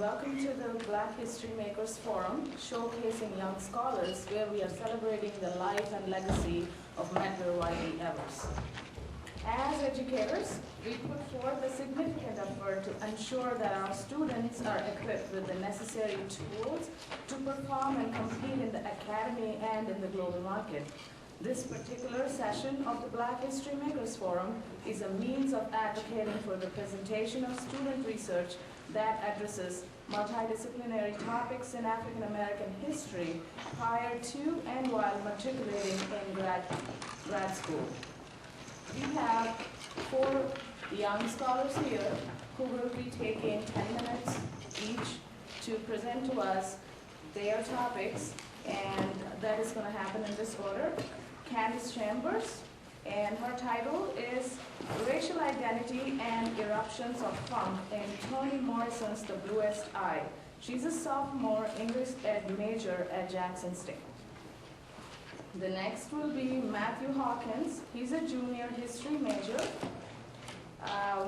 welcome to the Black History Makers Forum, showcasing young scholars, where we are celebrating the life and legacy of Medgar Wiley Evers. As educators, we put forth a significant effort to ensure that our students are equipped with the necessary tools to perform and compete in the academy and in the global market. This particular session of the Black History Makers Forum is a means of advocating for the presentation of student research that addresses multidisciplinary topics in African American history prior to and while matriculating in grad school. We have 4 young scholars here who will be taking 10 minutes each to present to us their topics, and that is going to happen in this order. Candace Chambers, and her title is Racial Identity and Eruptions of Funk in Toni Morrison's The Bluest Eye. She's a sophomore English Ed major at Jackson State. The next will be Matthew Hawkins. He's a junior history major.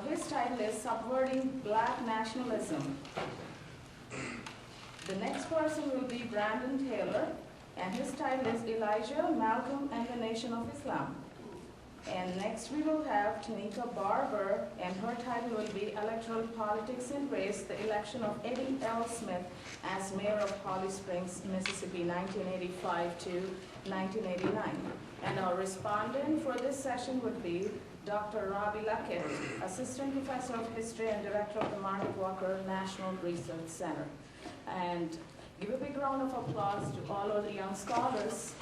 His title is Subverting Black Nationalism. The next person will be Brandon Taylor, and his title is Elijah, Malcolm, and the Nation of Islam. And next we will have Tanika Barber, and her title will be Electoral Politics and Race, the election of Eddie L. Smith as mayor of Holly Springs, Mississippi, 1985 to 1989. And our respondent for this session would be Dr. Robbie Luckett, Assistant Professor of History and Director of the Margaret Walker National Research Center. And give a big round of applause to all of the young scholars.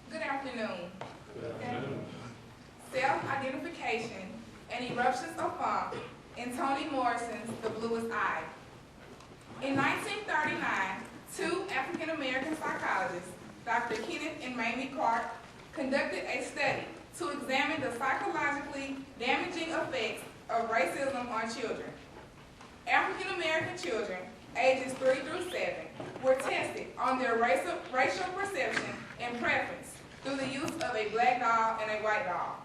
Good afternoon. Self-identification and eruptions of funk in Toni Morrison's The Bluest Eye. In 1939, 2 African-American psychologists, Dr. Kenneth and Mamie Clark, conducted a study to examine the psychologically damaging effects of racism on children. African-American children, ages 3 through 7, were tested on their racial perception and preference through the use of a black doll and a white doll.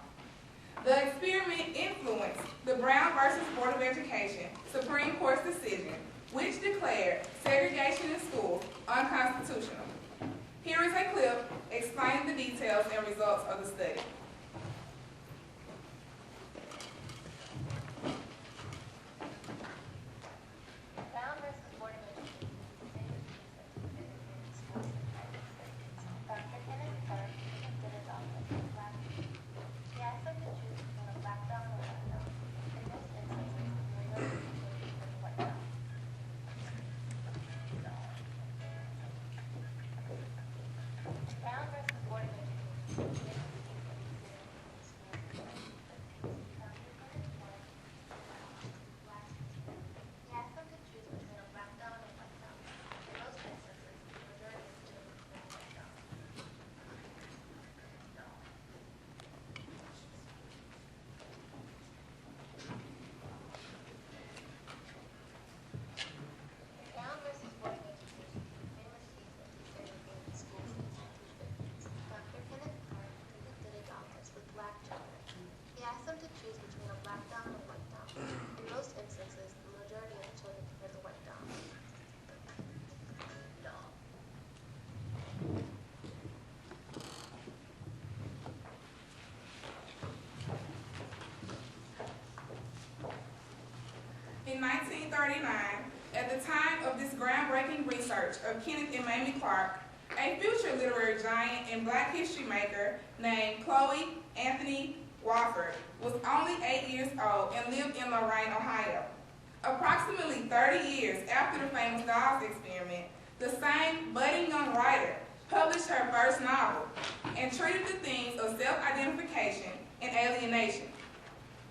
The experiment influenced the Brown versus Board of Education Supreme Court's decision, which declared segregation in schools unconstitutional. Here is a clip explaining the details and results of the study. Brown versus Board of Education, Dr. Kenneth Clark conducted his office in black. He asked them to choose between a black doll and a white doll. In most instances, the majority chose the white doll. Brown versus Board of Education. He asked them to choose between a black doll and a white doll. In most instances, the majority chose the white doll. Brown versus Board of Education, famous season, segregated schools in Massachusetts. Dr. Kenneth Clark conducted his office with black children. He asked them to choose between a black doll and a white doll. In most instances, the majority of the children preferred the white doll. In 1939, at the time of this groundbreaking research of Kenneth and Mamie Clark, a future literary giant and black history maker named Chloe Anthony Wofford was only 8 years old and lived in Lorain, Ohio. Approximately 30 years after the famous dolls experiment, the same budding young writer published her first novel and treated the themes of self-identification and alienation.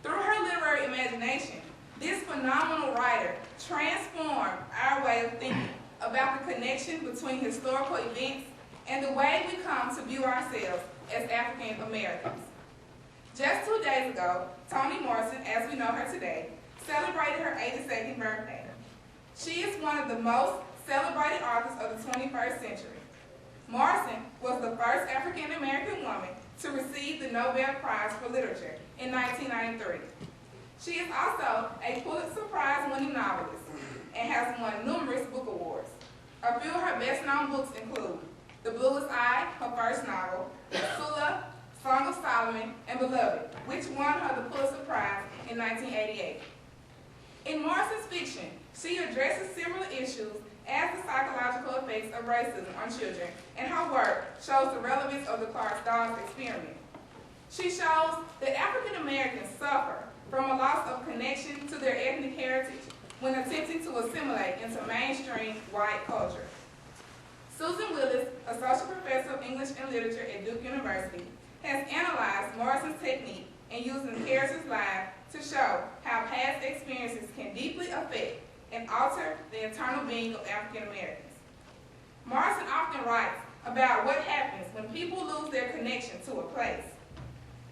Through her literary imagination, this phenomenal writer transformed our way of thinking about the connection between historical events and the way we come to view ourselves as African Americans. Just 2 days ago, Toni Morrison, as we know her today, celebrated her 82nd 42nd birthday. She is one of the most celebrated authors of the 21st century. Morrison was the first African American woman to receive the Nobel Prize for Literature in 1993. She is also a Pulitzer Prize-winning novelist and has won numerous book awards. A few of her best-known books include The Bluest Eye, her first novel, Sula, Song of Solomon, and Beloved, which won her the Pulitzer Prize in 1988. In Morrison's fiction, she addresses similar issues as the psychological effects of racism on children, and her work shows the relevance of the Clark Dawes experiment. She shows that African Americans suffer from a loss of connection to their ethnic heritage when attempting to assimilate into mainstream white culture. Susan Willis, associate professor of English and literature at Duke University, has analyzed Morrison's technique in using characters' lives to show how past experiences can deeply affect and alter the internal being of African Americans. Morrison often writes about what happens when people lose their connection to a place.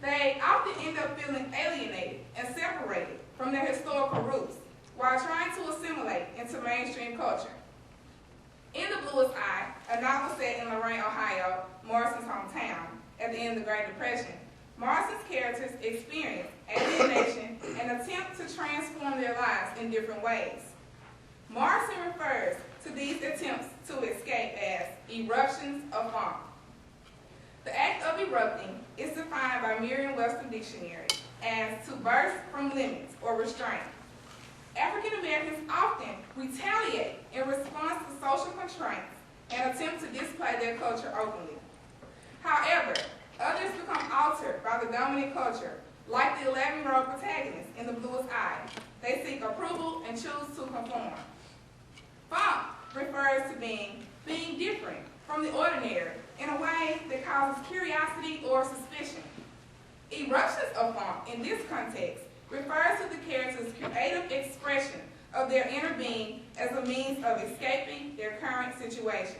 They often end up feeling alienated and separated from their historical roots while trying to assimilate into mainstream culture. In The Bluest Eye, a novel set in Lorain, Ohio, Morrison's hometown, at the end of the Great Depression, Morrison's characters experience alienation and attempt to transform their lives in different ways. Morrison refers to these attempts to escape as eruptions of funk. The act of erupting is defined by Merriam-Webster Dictionary as to burst from limits or restraint. African Americans often retaliate in response to social constraints and attempt to display their culture openly. However, others become altered by the dominant culture, like the 11-year-old protagonist in The Bluest Eye. They seek approval and choose to conform. Funk refers to being different from the ordinary in a way that causes curiosity or suspicion. Eruptions of funk, in this context, refers to the character's creative expression of their inner being as a means of escaping their current situation.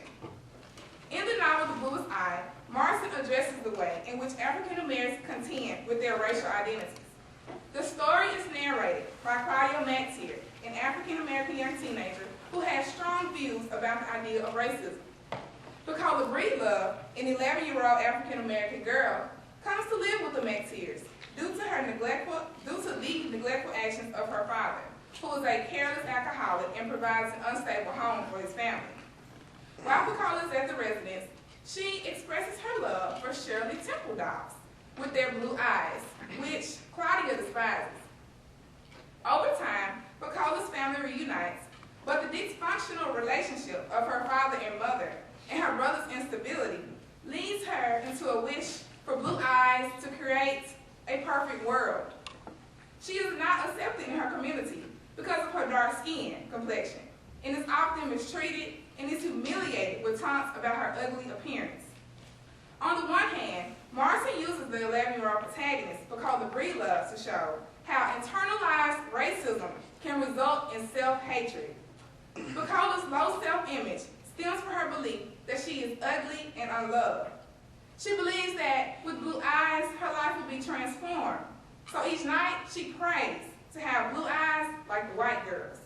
In the novel The Bluest Eye, Morrison addresses the way in which African Americans contend with their racial identities. The story is narrated by Claudia McTeer, an African American young teenager who has strong views about the idea of racism. Bacola Breedlove, an 11-year-old African American girl, comes to live with the McTeers due to the neglectful actions of her father, who is a careless alcoholic and provides an unstable home for his family. While Bacola is at the residence, she expresses her love for Shirley Temple dolls with their blue eyes, which Claudia despises. Over time, Bacola's family reunites, but the dysfunctional relationship of her father and mother and her brother's instability leads her into a wish for blue eyes to create a perfect world. She is not accepted in her community because of her dark skin complexion and is often mistreated and is humiliated with taunts about her ugly appearance. On the one hand, Morrison uses the 11-year-old protagonist, Bacola Breedlove, to show how internalized racism can result in self-hatred. Bacola's low self-image stems from her belief that she is ugly and unloved. She believes that with blue eyes, her life will be transformed. So each night, she prays to have blue eyes like the white girls.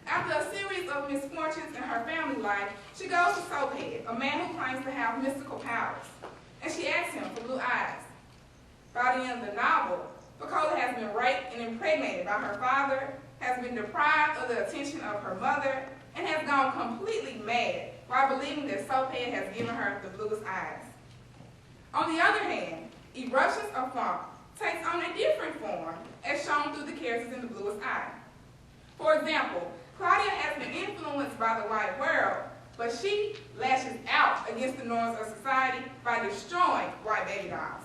After a series of misfortunes in her family life, she goes to Soaphead, a man who claims to have mystical powers, and she asks him for blue eyes. By the end of the novel, Bacola has been raped and impregnated by her father, has been deprived of the attention of her mother, and has gone completely mad while believing that Soaphead has given her the bluest eyes. On the other hand, Eruptions of Funk takes on a different form as shown through the characters in The Bluest Eye. For example, Claudia has been influenced by the white world, but she lashes out against the norms of society by destroying white baby dolls.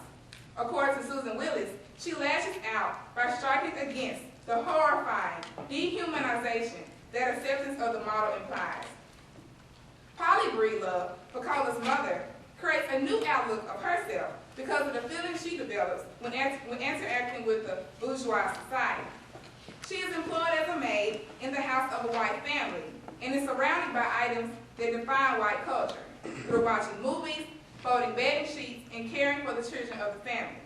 According to Susan Willis, she lashes out by striking against the horrifying dehumanization that acceptance of the model implies. Polly Breedlove, Bacola's mother, creates a new outlook of herself because of the feelings she develops when interacting with the bourgeois society. She is employed as a maid in the house of a white family and is surrounded by items that define white culture through watching movies, folding bedding sheets, and caring for the children of the family.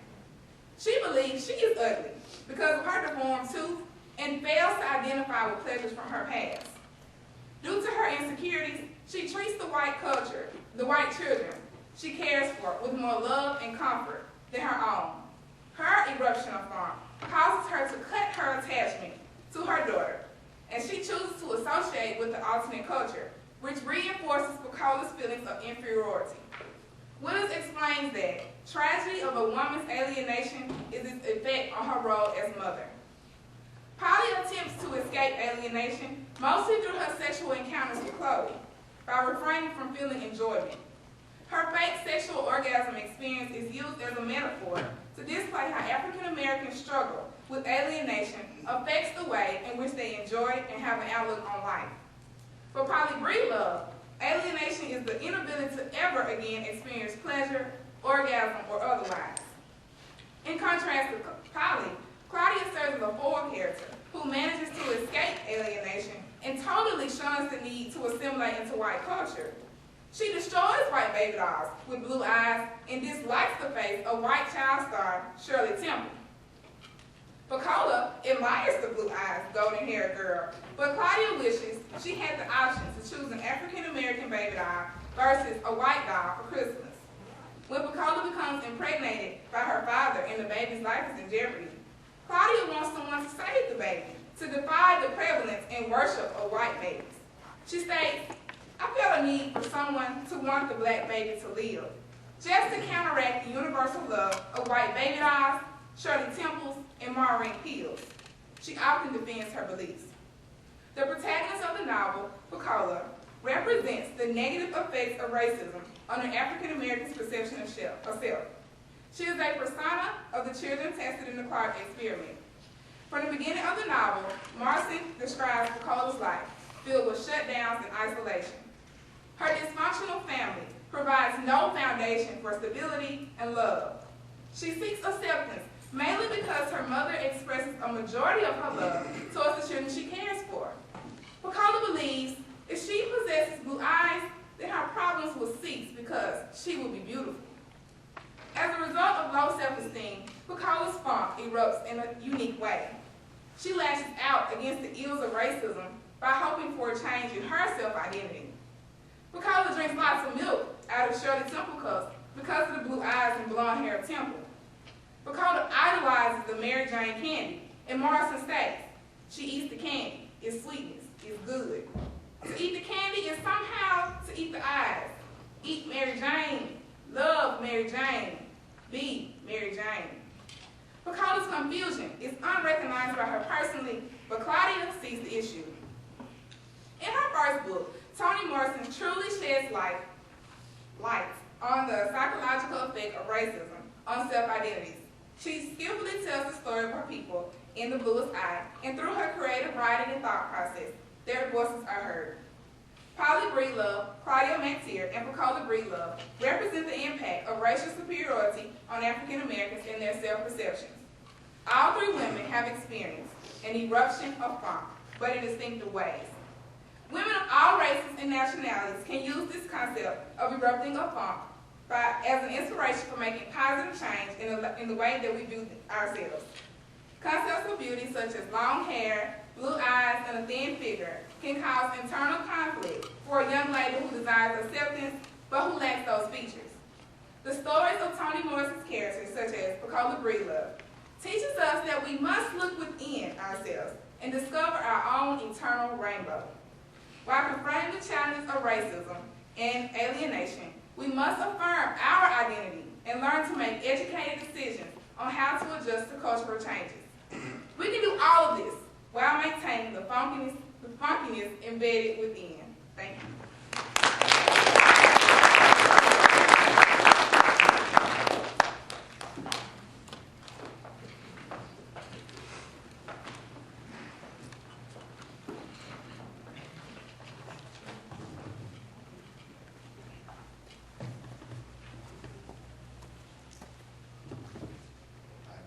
She believes she is ugly because of her deformed tooth, and fails to identify with pleasures from her past. Due to her insecurities, she treats the white culture, the white children she cares for, with more love and comfort than her own. Her eruption of funk causes her to cut her attachment to her daughter, and she chooses to associate with the alternate culture, which reinforces Pecola's feelings of inferiority. Willis explains that tragedy of a woman's alienation is its effect on her role as mother. Polly attempts to escape alienation mostly through her sexual encounters with Chloe, by refraining from feeling enjoyment. Her fake sexual orgasm experience is used as a metaphor to display how African Americans struggle with alienation affects the way in which they enjoy and have an outlook on life. For Polly Breedlove, alienation is the inability to ever again experience pleasure, orgasm, or otherwise. In contrast to Polly, Claudia serves as a foil character who manages to escape alienation and totally shuns the need to assimilate into white culture. She destroys white baby dolls with blue eyes and dislikes the face of white child star Shirley Temple. Pecola admires the blue-eyed, golden-haired girl, but Claudia wishes she had the option to choose an African-American baby doll versus a white doll for Christmas. When Pecola becomes impregnated by her father and the baby's life is in jeopardy, Claudia wants someone to save the baby, to defy the prevalence and worship of white babies. She states, "I felt a need for someone to want the black baby to live, just to counteract the universal love of white baby dolls, Shirley Temples, and Maureen Peels." She often defends her beliefs. The protagonist of the novel, Pecola, represents the negative effects of racism on an African American's perception of self. She is a persona of the children tested in the Clark experiment. From the beginning of the novel, Marcy describes Pecola's life, filled with shutdowns and isolation. Her dysfunctional family provides no foundation for stability and love. She seeks acceptance mainly because her mother expresses a majority of her love towards the children she cares for. Pecola believes if she possesses blue eyes, then her problems will cease because she will be beautiful. As a result of low self-esteem, Pecola's funk erupts in a unique way. She lashes out against the ills of racism by hoping for a change in her self-identity. Pecola drinks lots of milk out of Shirley Temple cups because of the blue eyes and blonde hair of Temple. Pecola idolizes the Mary Jane candy, and Morrison states, "She eats the candy, its sweetness is good. To eat the candy is somehow to eat the eyes. Eat Mary Jane, love Mary Jane, be Mary Jane." Pecola's confusion is unrecognized by her personally, but Claudia sees the issue. In her first book, Toni Morrison truly sheds light on the psychological effect of racism on self-identities. She skillfully tells the story of her people in The Bluest Eye, and through her creative writing and thought process, their voices are heard. Polly Breedlove, Claudia McTeer, and Pecola Breedlove represent the impact of racial superiority on African Americans in their self-perceptions. All three women have experienced an eruption of funk, but in distinctive ways. Women of all races and nationalities can use this concept of erupting of funk as an inspiration for making positive change in the way that we view ourselves. Concepts of beauty such as long hair, blue eyes, and a thin figure can cause internal conflict for a young lady who desires acceptance but who lacks those features. The stories of Toni Morrison's characters, such as Pecola Breedlove, teaches us that we must look within ourselves and discover our own internal rainbow. While confronting the challenges of racism and alienation, we must affirm our identity and learn to make educated decisions on how to adjust to cultural changes. We can do all of this while maintaining the funkiness embedded within. Thank you.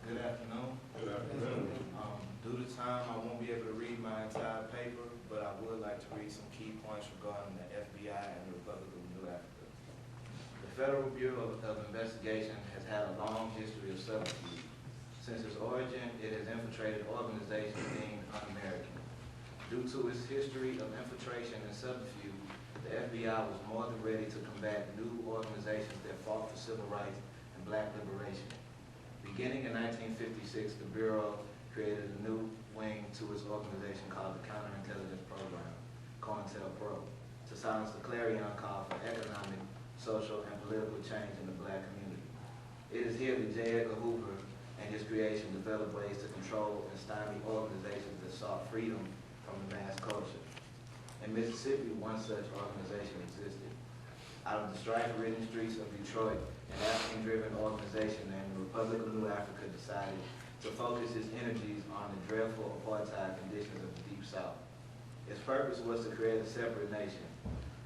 Good afternoon. Good afternoon. Due to time, I won't be able to read my entire paper, but I would like to read some key points regarding the FBI and the Republic of New Africa. The Federal Bureau of Investigation has had a long history of subterfuge. Since its origin, it has infiltrated organizations deemed un-American. Due to its history of infiltration and subterfuge, the FBI was more than ready to combat new organizations that fought for civil rights and black liberation. Beginning in 1956, the Bureau created a new wing to its organization called the Counterintelligence Program, COINTELPRO, to silence the clarion call for economic, social, and political change in the black community. It is here that J. Edgar Hoover and his creation developed ways to control and stymie organizations that sought freedom from the mass culture. In Mississippi, one such organization existed. Out of the strife-ridden streets of Detroit, an African-driven organization named the Republic of New Africa decided to focus its energies on the dreadful apartheid conditions of the Deep South. Its purpose was to create a separate nation,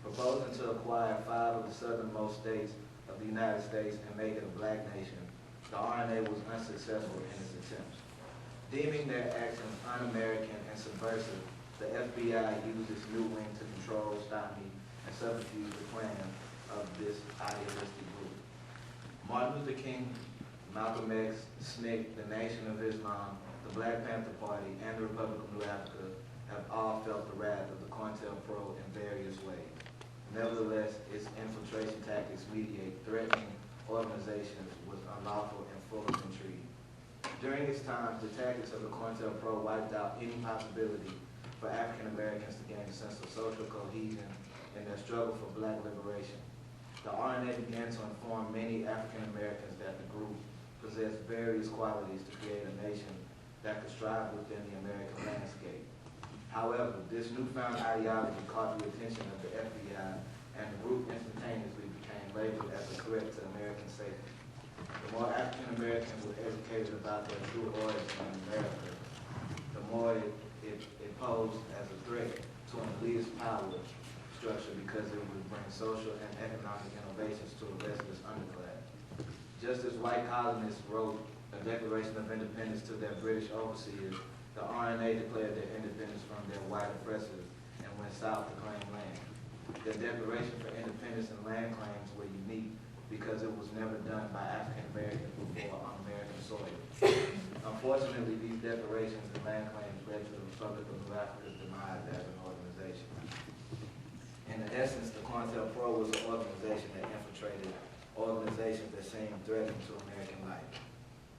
proposing to acquire 5 of the southernmost states of the United States and make it a black nation. The RNA was unsuccessful in its attempts. Deeming their actions un-American and subversive, the FBI used its new wing to control, stymie, and subterfuge the plan of this idealistic group. Martin Luther King, Malcolm X, SNCC, the Nation of Islam, the Black Panther Party, and the Republic of New Africa have all felt the wrath of the COINTELPRO in various ways. Nevertheless, its infiltration tactics mediate threatening organizations was unlawful and full of intrigue. During its time, the tactics of the COINTELPRO wiped out any possibility for African Americans to gain a sense of social cohesion in their struggle for black liberation. The RNA began to inform many African Americans that the group possessed various qualities to create a nation that could strive within the American landscape. However, this newfound ideology caught the attention of the FBI, and the group instantaneously became labeled as a threat to American safety. The more African Americans were educated about their true origin in America, the more it posed as a threat to an elitist power structure because it would bring social and economic innovations to a restless underclass. Just as white colonists wrote a Declaration of Independence to their British overseers, the RNA declared their independence from their white oppressors and went south to claim land. The Declaration for Independence and land claims were unique because it was never done by African Americans before on American soil. Unfortunately, these declarations and land claims led to the Republic of New Africa's demise as an organization. In essence, the COINTELPRO was an organization that infiltrated organizations that seemed threatening to American life.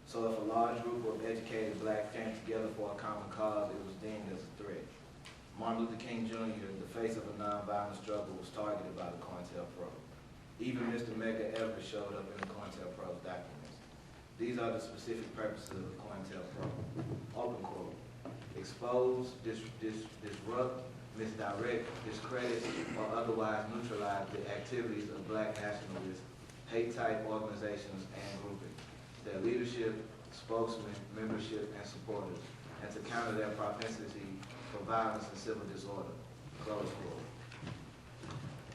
So if a large group of educated blacks came together for a common cause, it was deemed as a threat. Martin Luther King Jr., the face of a nonviolent struggle, was targeted by the COINTELPRO. Even Mr. Medgar Evers showed up in the COINTELPRO's documents. These are the specific purposes of the COINTELPRO. Open quote: expose, disrupt, misdirect, discredit, or otherwise neutralize the activities of black nationalists, hate-type organizations, and groupings, their leadership, spokesmen, membership, and supporters, and to counter their propensity for violence and civil disorder. Close quote.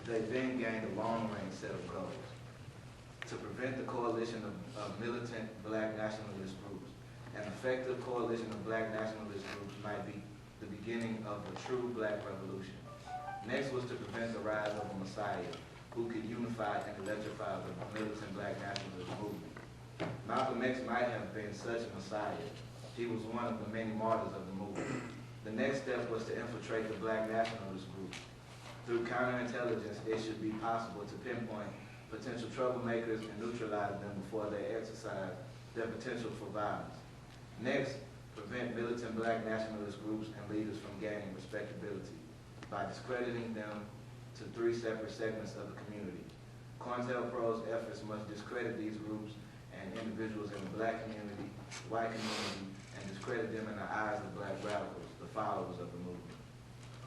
They then gained a long-range set of goals: to prevent the coalition of militant black nationalist groups. An effective coalition of black nationalist groups might be the beginning of a true black revolution. Next was to prevent the rise of a messiah who could unify and electrify the militant black nationalist movement. Malcolm X might have been such a messiah. He was one of the many martyrs of the movement. The next step was to infiltrate the black nationalist groups. Through counterintelligence, it should be possible to pinpoint potential troublemakers and neutralize them before they exercise their potential for violence. Next, prevent militant black nationalist groups and leaders from gaining respectability by discrediting them to 3 separate segments of the community. COINTELPRO's efforts must discredit these groups and individuals in the black community, white community, and discredit them in the eyes of black radicals, the followers of the movement.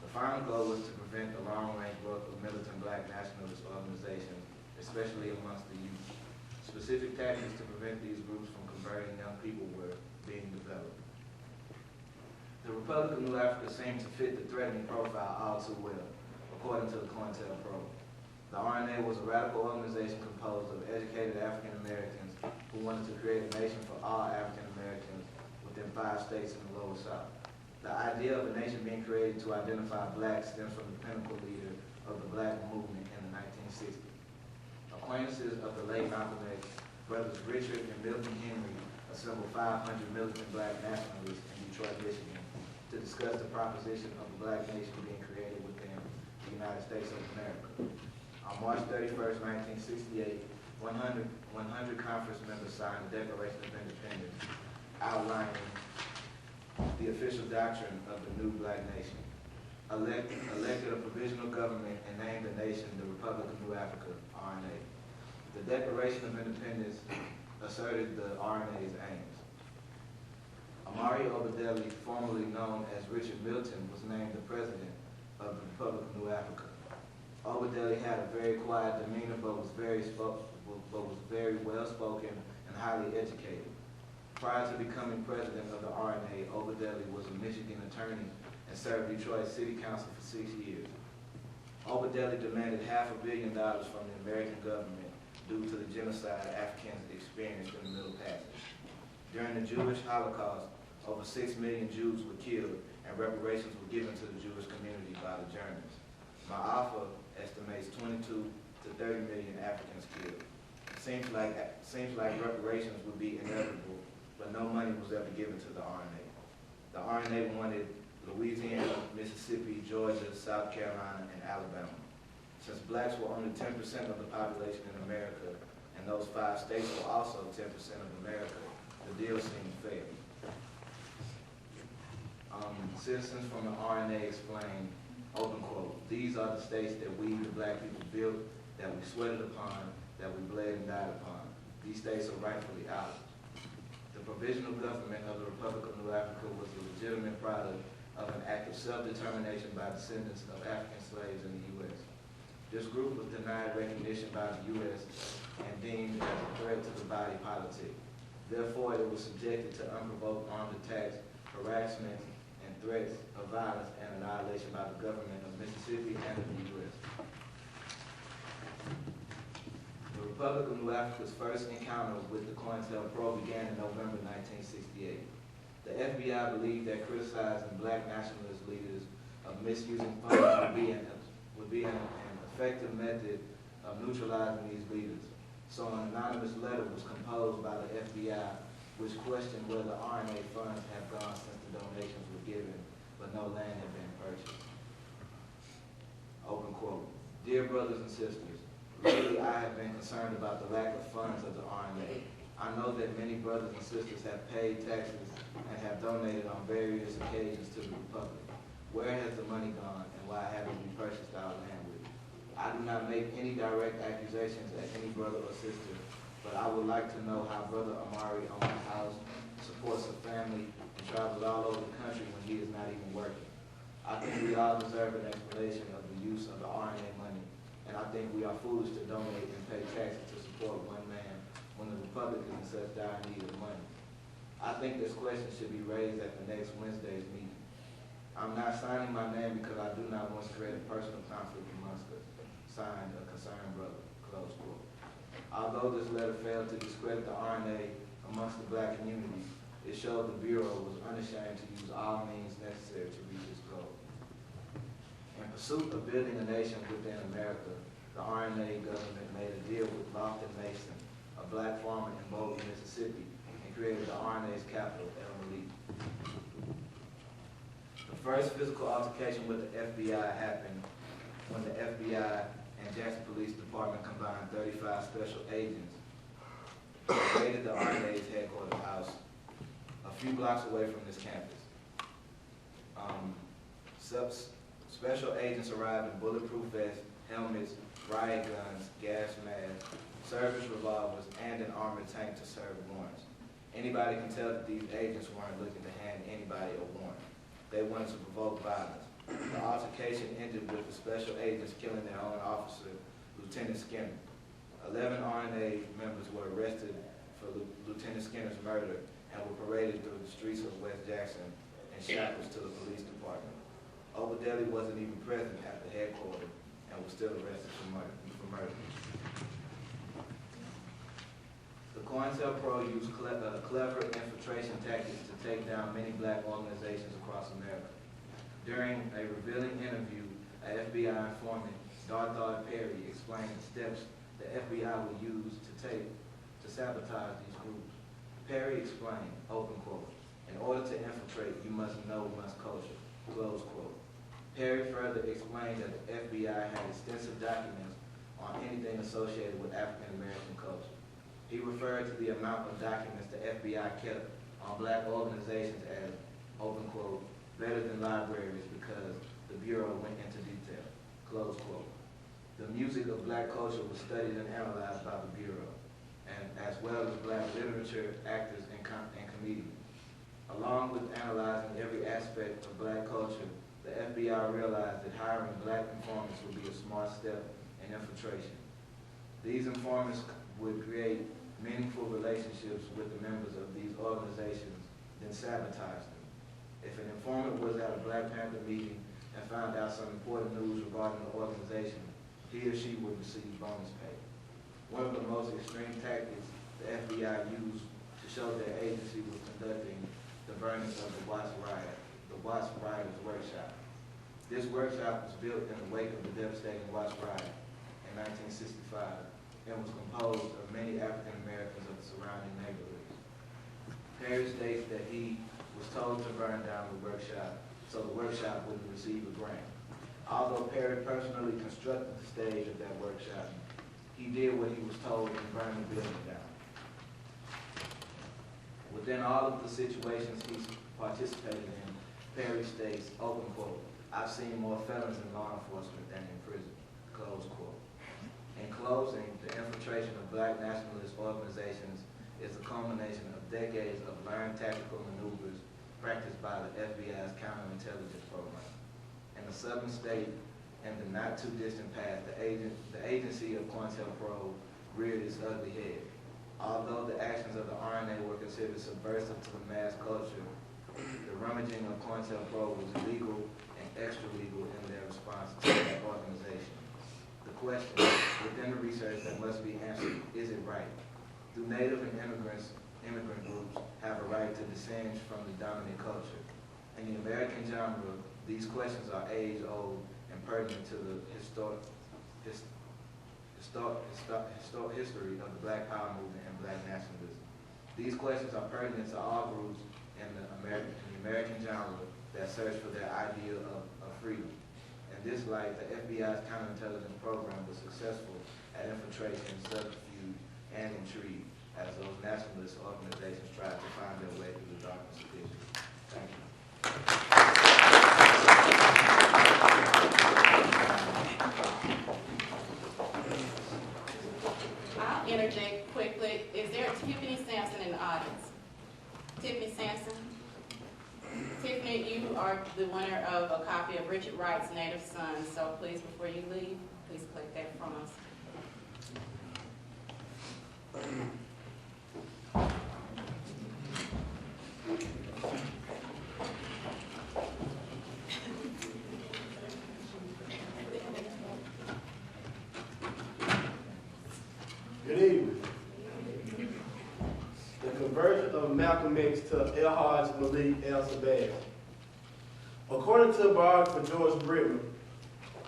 The final goal was to prevent the long-range growth of militant black nationalist organizations, especially amongst the youth. Specific tactics to prevent these groups from converting young people were being developed. The Republic of New Africa seemed to fit the threatening profile all too well, according to the COINTELPRO. The RNA was a radical organization composed of educated African Americans who wanted to create a nation for all African Americans within 5 states in the Lower South. The idea of a nation being created to identify blacks stems from the pinnacle leader of the black movement in the 1960s. Acquaintances of the late Malcolm X, brothers Richard and Milton Henry, assembled 500 militant black nationalists in Detroit, Michigan, to discuss the proposition of a black nation being created within the United States of America. On March 31st, 1968, 100 conference members signed the Declaration of Independence, outlining the official doctrine of the new black nation. Elected a provisional government and named the nation the Republic of New Africa, RNA. The Declaration of Independence asserted the RNA's aims. Amari Obadele, formerly known as Richard Milton, was named the president of the Republic of New Africa. Obadele had a very quiet demeanor, but was very well spoken and highly educated. Prior to becoming president of the RNA, Obadele was a Michigan attorney and served Detroit City Council for 6 years. Obadele demanded $500 million from the American government due to the genocide Africans experienced in the Middle Passage. During the Jewish Holocaust, over 6 million Jews were killed and reparations were given to the Jewish community by the Germans. Ma'afa estimates 22 to 30 million Africans killed. It seems like reparations would be inevitable, but no money was ever given to the RNA. The RNA wanted Louisiana, Mississippi, Georgia, South Carolina, and Alabama. Since blacks were only 10% of the population in America, and those 5 states were also 10% of America, the deal seemed fair. Citizens from the RNA explained, open quote, "These are the states that we, the black people, built, that we sweated upon, that we bled and died upon. These states are rightfully ours." The provisional government of the Republic of New Africa was a legitimate product of an act of self-determination by descendants of African slaves in the U.S. This group was denied recognition by the U.S. and deemed as a threat to the body politic. Therefore, it was subjected to unprovoked armed attacks, harassment, and threats of violence and annihilation by the government of Mississippi and of the U.S. The Republic of New Africa's first encounter with the COINTELPRO began in November 1968. The FBI believed that criticizing black nationalist leaders of misusing funds would be an effective method of neutralizing these leaders. So an anonymous letter was composed by the FBI which questioned whether RNA funds have gone since the donations were given, but no land had been purchased. Open quote, "Dear brothers and sisters, lately I have been concerned about the lack of funds of the RNA. I know that many brothers and sisters have paid taxes and have donated on various occasions to the Republic. Where has the money gone and why haven't we purchased our land with it? I do not make any direct accusations at any brother or sister, but I would like to know how Brother Amari owns a house, supports a family, and travels all over the country when he is not even working. I think we all deserve an explanation of the use of the RNA money, and I think we are foolish to donate and pay taxes to support one man when the Republic is in such dire need of money. I think this question should be raised at the next Wednesday's meeting. I'm not signing my name because I do not want to create a personal conflict amongst us. Signed, a concerned brother," close quote. Although this letter failed to discredit the RNA amongst the black community, it showed the Bureau was unashamed to use all means necessary to reach its goal. In pursuit of building a nation within America, the RNA government made a deal with Lofton Mason, a black farmer in Moulton, Mississippi, and created the RNA's capital, El Malik. The first physical altercation with the FBI happened when the FBI and Jackson Police Department combined 35 special agents raided the RNA's headquarters house a few blocks away from this campus. Special agents arrived in bulletproof vests, helmets, riot guns, gas masks, service revolvers, and an armored tank to serve warrants. Anybody can tell that these agents weren't looking to hand anybody a warrant. They wanted to provoke violence. The altercation ended with the special agents killing their own officer, Lieutenant Skinner. 11 RNA members were arrested for Lieutenant Skinner's murder and were paraded through the streets of West Jackson in shackles to the police department. Obadele wasn't even present at the headquarters and was still arrested for murder. The COINTELPRO used clever infiltration tactics to take down many black organizations across America. During a revealing interview, an FBI informant, Darthard Perry, explained the steps the FBI would use to sabotage these groups. Perry explained, open quote, "In order to infiltrate, you must know one's culture," close quote. Perry further explained that the FBI had extensive documents on anything associated with African American culture. He referred to the amount of documents the FBI kept on black organizations as, open quote, "better than libraries because the Bureau went into detail," close quote. The music of black culture was studied and analyzed by the Bureau, and as well as black literature, actors, and comedians. Along with analyzing every aspect of black culture, the FBI realized that hiring black informants would be a smart step in infiltration. These informants would create meaningful relationships with the members of these organizations, then sabotage them. If an informant was at a Black Panther meeting and found out some important news regarding the organization, he or she would receive bonus pay. One of the most extreme tactics the FBI used to show their agency was conducting the burnings of the Watts Rioters Workshop. This workshop was built in the wake of the devastating Watts Riot in 1965 and was composed of many African Americans of the surrounding neighborhoods. Perry states that he was told to burn down the workshop so the workshop wouldn't receive a grant. Although Perry personally constructed the stage of that workshop, he did what he was told and burned the building down. Within all of the situations he's participated in, Perry states, open quote, "I've seen more felons in law enforcement than in prison," close quote. In closing, the infiltration of black nationalist organizations is a culmination of decades of learned tactical maneuvers practiced by the FBI's counterintelligence program. In the southern state and the not too distant past, the agency of COINTELPRO reared its ugly head. Although the actions of the RNA were considered subversive to the mass culture, the rummaging of COINTELPRO was illegal and extra-legal in their response to that organization. The question within the research that must be answered, is it right? Do Native and immigrant groups have a right to descend from the dominant culture? In the American genre, these questions are age-old and pertinent to the historic history of the Black Power movement and Black nationalism. These questions are pertinent to all groups in the American genre that search for their ideal of freedom. In this light, the FBI's counterintelligence program was successful at infiltration, subterfuge, and intrigue as those nationalist organizations tried to find their way through the darkness of history. Thank you. I'll interject quickly. Is there a Tiffany Sampson in the audience? Tiffany Sampson? Tiffany, you are the winner of a copy of Richard Wright's Native Sons, so please, before you leave, please collect that from us. Good evening. The conversion of Malcolm X to El-Haj Malik El-Sabaz. According to biographer George Brittman,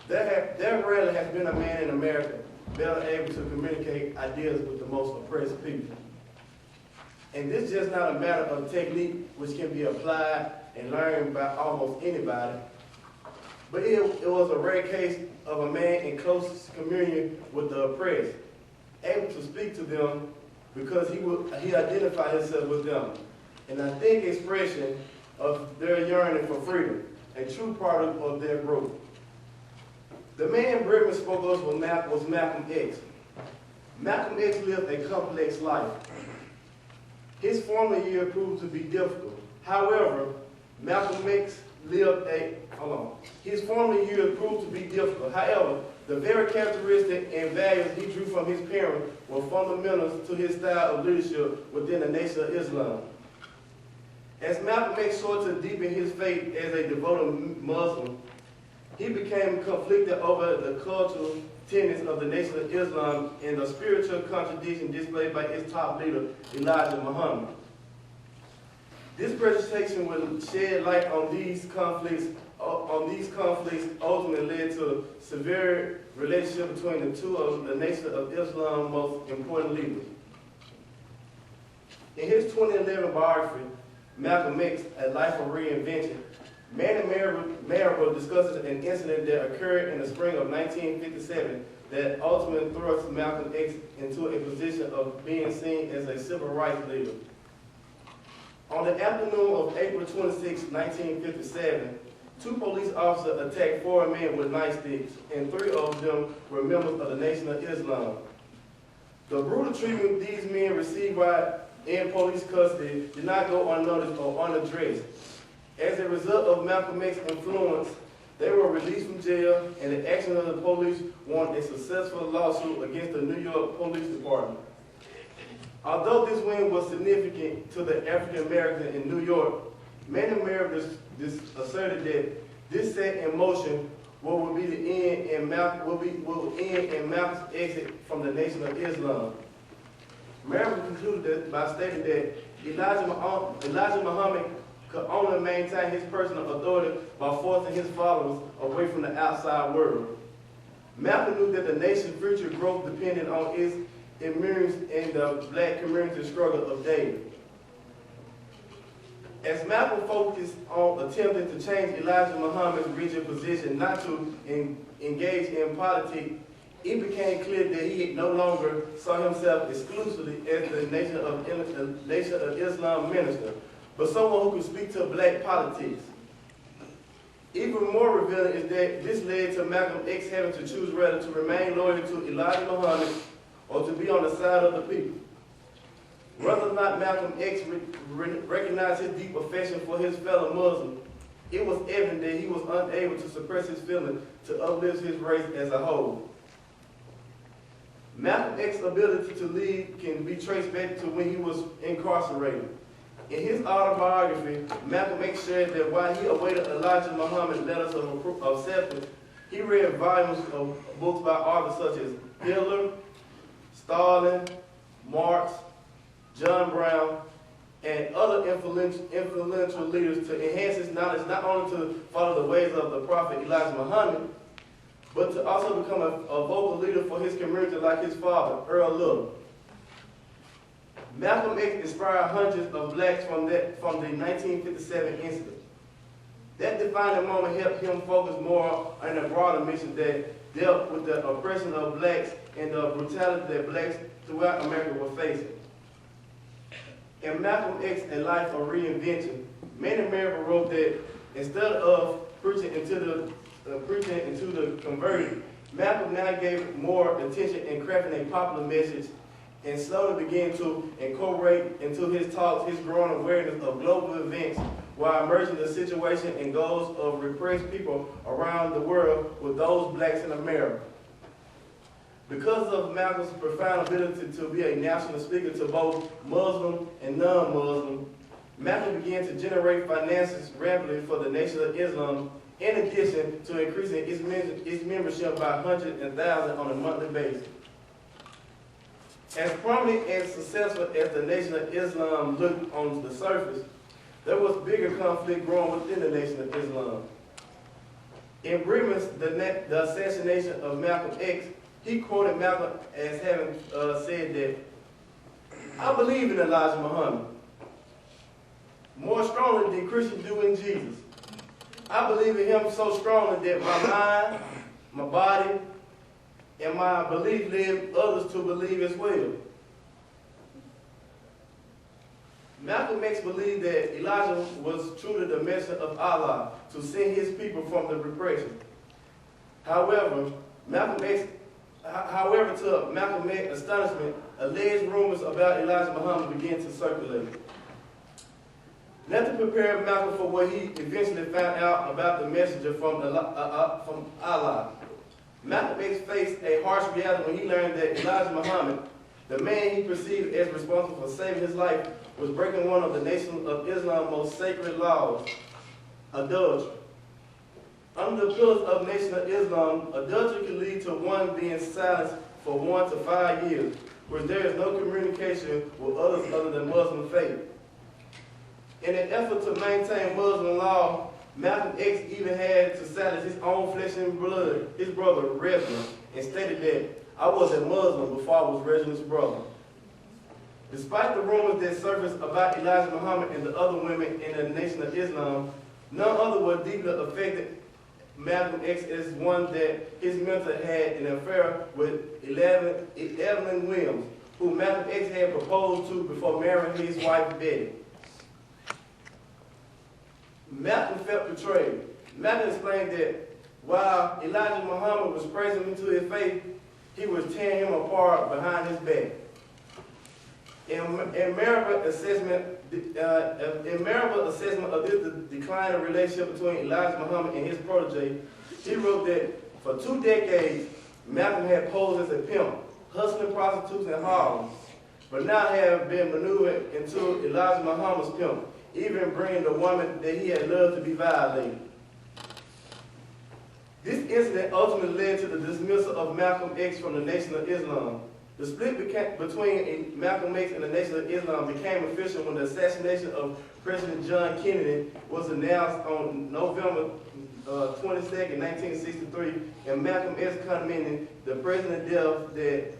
there rarely has been a man in America better able to communicate ideas with the most oppressed people. And this is just not a matter of technique which can be applied and learned by almost anybody, but it was a rare case of a man in close communion with the oppressed, able to speak to them because he identified himself with them. And I think expression of their yearning for freedom, a true product of their growth. The man Brittman spoke of was Malcolm X. Malcolm X lived a complex life. His former years proved to be difficult. However, his former years proved to be difficult. However, the very characteristics and values he drew from his parents were fundamental to his style of leadership within the Nation of Islam. As Malcolm X sought to deepen his faith as a devoted Muslim, he became conflicted over the cultural tenets of the Nation of Islam and the spiritual contradiction displayed by its top leader, Elijah Muhammad. This presentation will shed light on these conflicts. Ultimately led to a severe relationship between the two of the Nation of Islam's most important leaders. In his 2011 biography, Malcolm X, A Life of Reinvention, Manny Marable discusses an incident that occurred in the spring of 1957 that ultimately thrust Malcolm X into a position of being seen as a civil rights leader. On the afternoon of April 26, 1957, 2 police officers attacked 4 men with nightsticks, and 3 of them were members of the Nation of Islam. The brutal treatment these men received while in police custody did not go unnoticed or unaddressed. As a result of Malcolm X's influence, they were released from jail, and the action of the police won a successful lawsuit against the New York Police Department. Although this win was significant to the African Americans in New York, Manny Marable asserted that this set in motion what would be the end in Malcolm's exit from the Nation of Islam. Marable concluded that by stating that Elijah Muhammad could only maintain his personal authority by forcing his followers away from the outside world. Malcolm knew that the nation's future growth depended on its emergence in the black community struggle of daily. As Malcolm focused on attempting to change Elijah Muhammad's rigid position not to engage in politics, it became clear that he no longer saw himself exclusively as the Nation of Islam minister, but someone who could speak to black politics. Even more revealing is that this led to Malcolm X having to choose whether to remain loyal to Elijah Muhammad or to be on the side of the people. Whether or not Malcolm X recognized his deep affection for his fellow Muslims, it was evident that he was unable to suppress his feelings to uplift his race as a whole. Malcolm X's ability to lead can be traced back to when he was incarcerated. In his autobiography, Malcolm X shared that while he awaited Elijah Muhammad's letters of acceptance, he read volumes of books by authors such as Hitler, Stalin, Marx, John Brown, and other influential leaders to enhance his knowledge, not only to follow the ways of the prophet Elijah Muhammad, but to also become a vocal leader for his community like his father, Earl Little. Malcolm X inspired hundreds of blacks from the 1957 incident. That defining moment helped him focus more on a broader mission that dealt with the oppression of blacks and the brutality that blacks throughout America were facing. In Malcolm X, A Life of Reinvention, Manny Marable wrote that instead of preaching into the converted, Malcolm now gave more attention in crafting a popular message and slowly began to incorporate into his talks his growing awareness of global events while merging the situation and goals of repressed people around the world with those blacks in America. Because of Malcolm's profound ability to be a national speaker to both Muslim and non-Muslim, Malcolm began to generate finances rapidly for the Nation of Islam, in addition to increasing its membership by hundreds and thousands on a monthly basis. As prominent and successful as the Nation of Islam looked on the surface, there was bigger conflict growing within the Nation of Islam. In Bremer's The Assassination of Malcolm X, he quoted Malcolm as having said that, "I believe in Elijah Muhammad more strongly than Christians do in Jesus. I believe in him so strongly that my mind, my body, and my belief led others to believe as well." Malcolm X believed that Elijah was truly the messenger of Allah to send his people from the repression. However, to Malcolm X's astonishment, alleged rumors about Elijah Muhammad began to circulate. Not to prepare Malcolm for what he eventually found out about the messenger from Allah, Malcolm X faced a harsh reality when he learned that Elijah Muhammad, the man he perceived as responsible for saving his life, was breaking one of the Nation of Islam's most sacred laws, adultery. Under the pillars of Nation of Islam, adultery can lead to one being silenced for 1 to 5 years, where there is no communication with others other than Muslim faith. In an effort to maintain Muslim law, Malcolm X even had to silence his own flesh and blood, his brother Reginald, and stated that, "I was a Muslim before I was Reginald's brother." Despite the rumors that surfaced about Elijah Muhammad and the other women in the Nation of Islam, none other were deeply affected Malcolm X as one that his mentor had an affair with Evelyn Williams, who Malcolm X had proposed to before marrying his wife Betty. Malcolm felt betrayed. Malcolm explained that while Elijah Muhammad was praising him to his face, he was tearing him apart behind his back. In Marable assessment of this declining relationship between Elijah Muhammad and his protege, he wrote that for 2 decades, Malcolm had posed as a pimp, hustling prostitutes in Harlem, but now have been maneuvered into Elijah Muhammad's pimp, even bringing the woman that he had loved to be violated. This incident ultimately led to the dismissal of Malcolm X from the Nation of Islam. The split between Malcolm X and the Nation of Islam became official when the assassination of President John Kennedy was announced on November 22nd, 1963, and Malcolm X commented the president's death that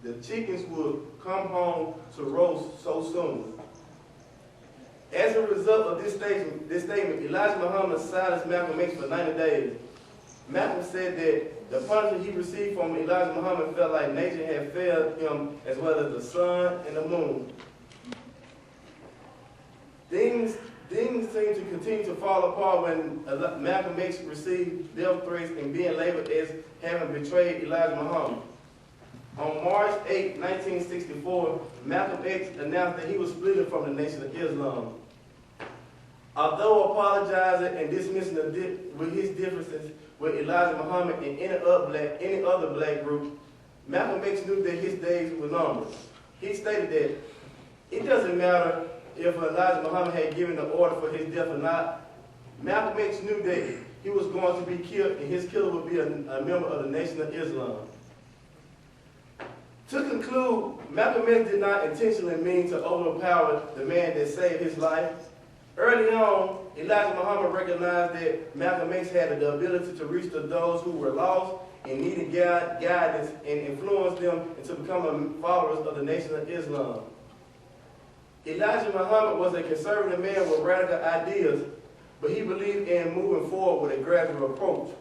the chickens would come home to roast so soon. As a result of this statement, Elijah Muhammad silenced Malcolm X for 90 days. Malcolm said that the punishment he received from Elijah Muhammad felt like nature had failed him, as well as the sun and the moon. Things seemed to continue to fall apart when Malcolm X received death threats and being labeled as having betrayed Elijah Muhammad. On March 8, 1964, Malcolm X announced that he was splitting from the Nation of Islam. Although apologizing and dismissing with his differences with Elijah Muhammad and any other black group, Malcolm X knew that his days were numbered. He stated that it doesn't matter if Elijah Muhammad had given the order for his death or not. Malcolm X knew that he was going to be killed and his killer would be a member of the Nation of Islam. To conclude, Malcolm X did not intentionally mean to overpower the man that saved his life. Early on, Elijah Muhammad recognized that Malcolm X had the ability to reach to those who were lost and needed guidance and influence them into becoming followers of the Nation of Islam. Elijah Muhammad was a conservative man with radical ideas, but he believed in moving forward with a gradual approach.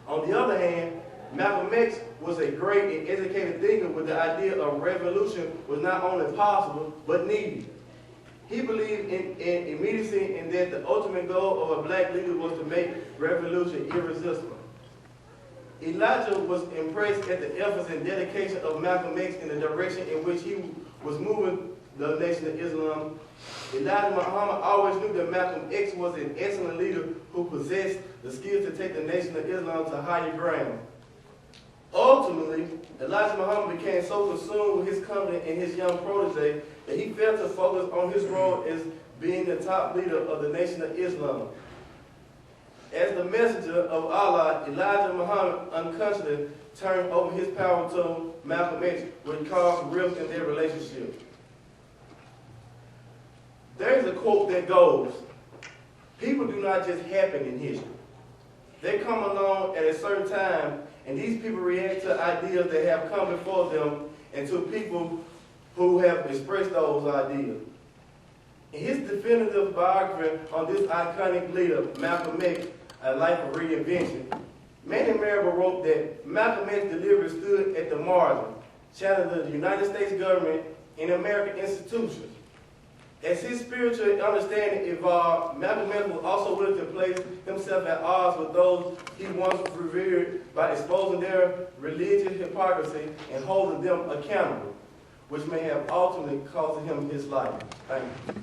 On the other hand, Malcolm X was a great and educated thinker with the idea of revolution was not only possible, but needed. He believed in immediacy and that the ultimate goal of a black leader was to make revolution irresistible. Elijah was impressed at the efforts and dedication of Malcolm X in the direction in which he was moving the Nation of Islam. Elijah Muhammad always knew that Malcolm X was an excellent leader who possessed the skills to take the Nation of Islam to higher ground. Ultimately, Elijah Muhammad became so consumed with his company and his young protege that he failed to focus on his role as being the top leader of the Nation of Islam. As the messenger of Allah, Elijah Muhammad unconsciously turned over his power to Malcolm X, which caused rifts in their relationship. There's a quote that goes, "People do not just happen in history. They come along at a certain time, and these people react to ideas that have come before them and to people who have expressed those ideas." In his definitive biography on this iconic leader, Malcolm X, A Life of Reinvention, Manning Marable wrote that Malcolm X deliberately stood at the margin, challenging the United States government and American institutions. As his spiritual understanding evolved, Malcolm X was also willing to place himself at odds with those he once revered by exposing their religious hypocrisy and holding them accountable, which may have ultimately cost him his life. Thank you.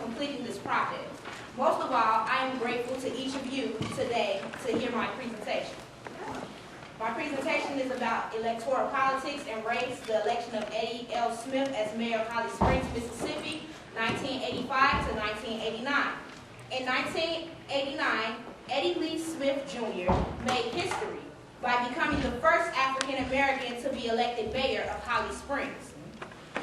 completing this project. Most of all, I am grateful to each of you today to hear my presentation. My presentation is about electoral politics and race, the election of Eddie L. Smith as mayor of Holly Springs, Mississippi, 1985 to 1989. In 1989, Eddie Lee Smith Jr. made history by becoming the first African American to be elected mayor of Holly Springs,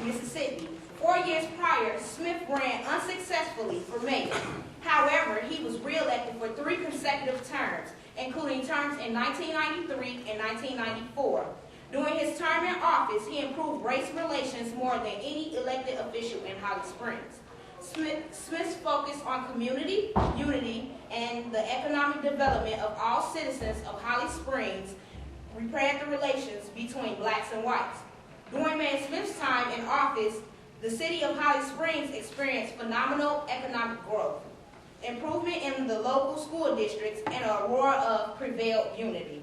Mississippi. 4 years prior, Smith ran unsuccessfully for mayor. However, he was re-elected for 3 consecutive terms, including terms in 1993 and 1994. During his term in office, he improved race relations more than any elected official in Holly Springs. Smith's focus on community, unity, and the economic development of all citizens of Holly Springs repaired the relations between blacks and whites. During Mayor Smith's time in office, the city of Holly Springs experienced phenomenal economic growth, improvement in the local school districts, and a roar of prevailed unity.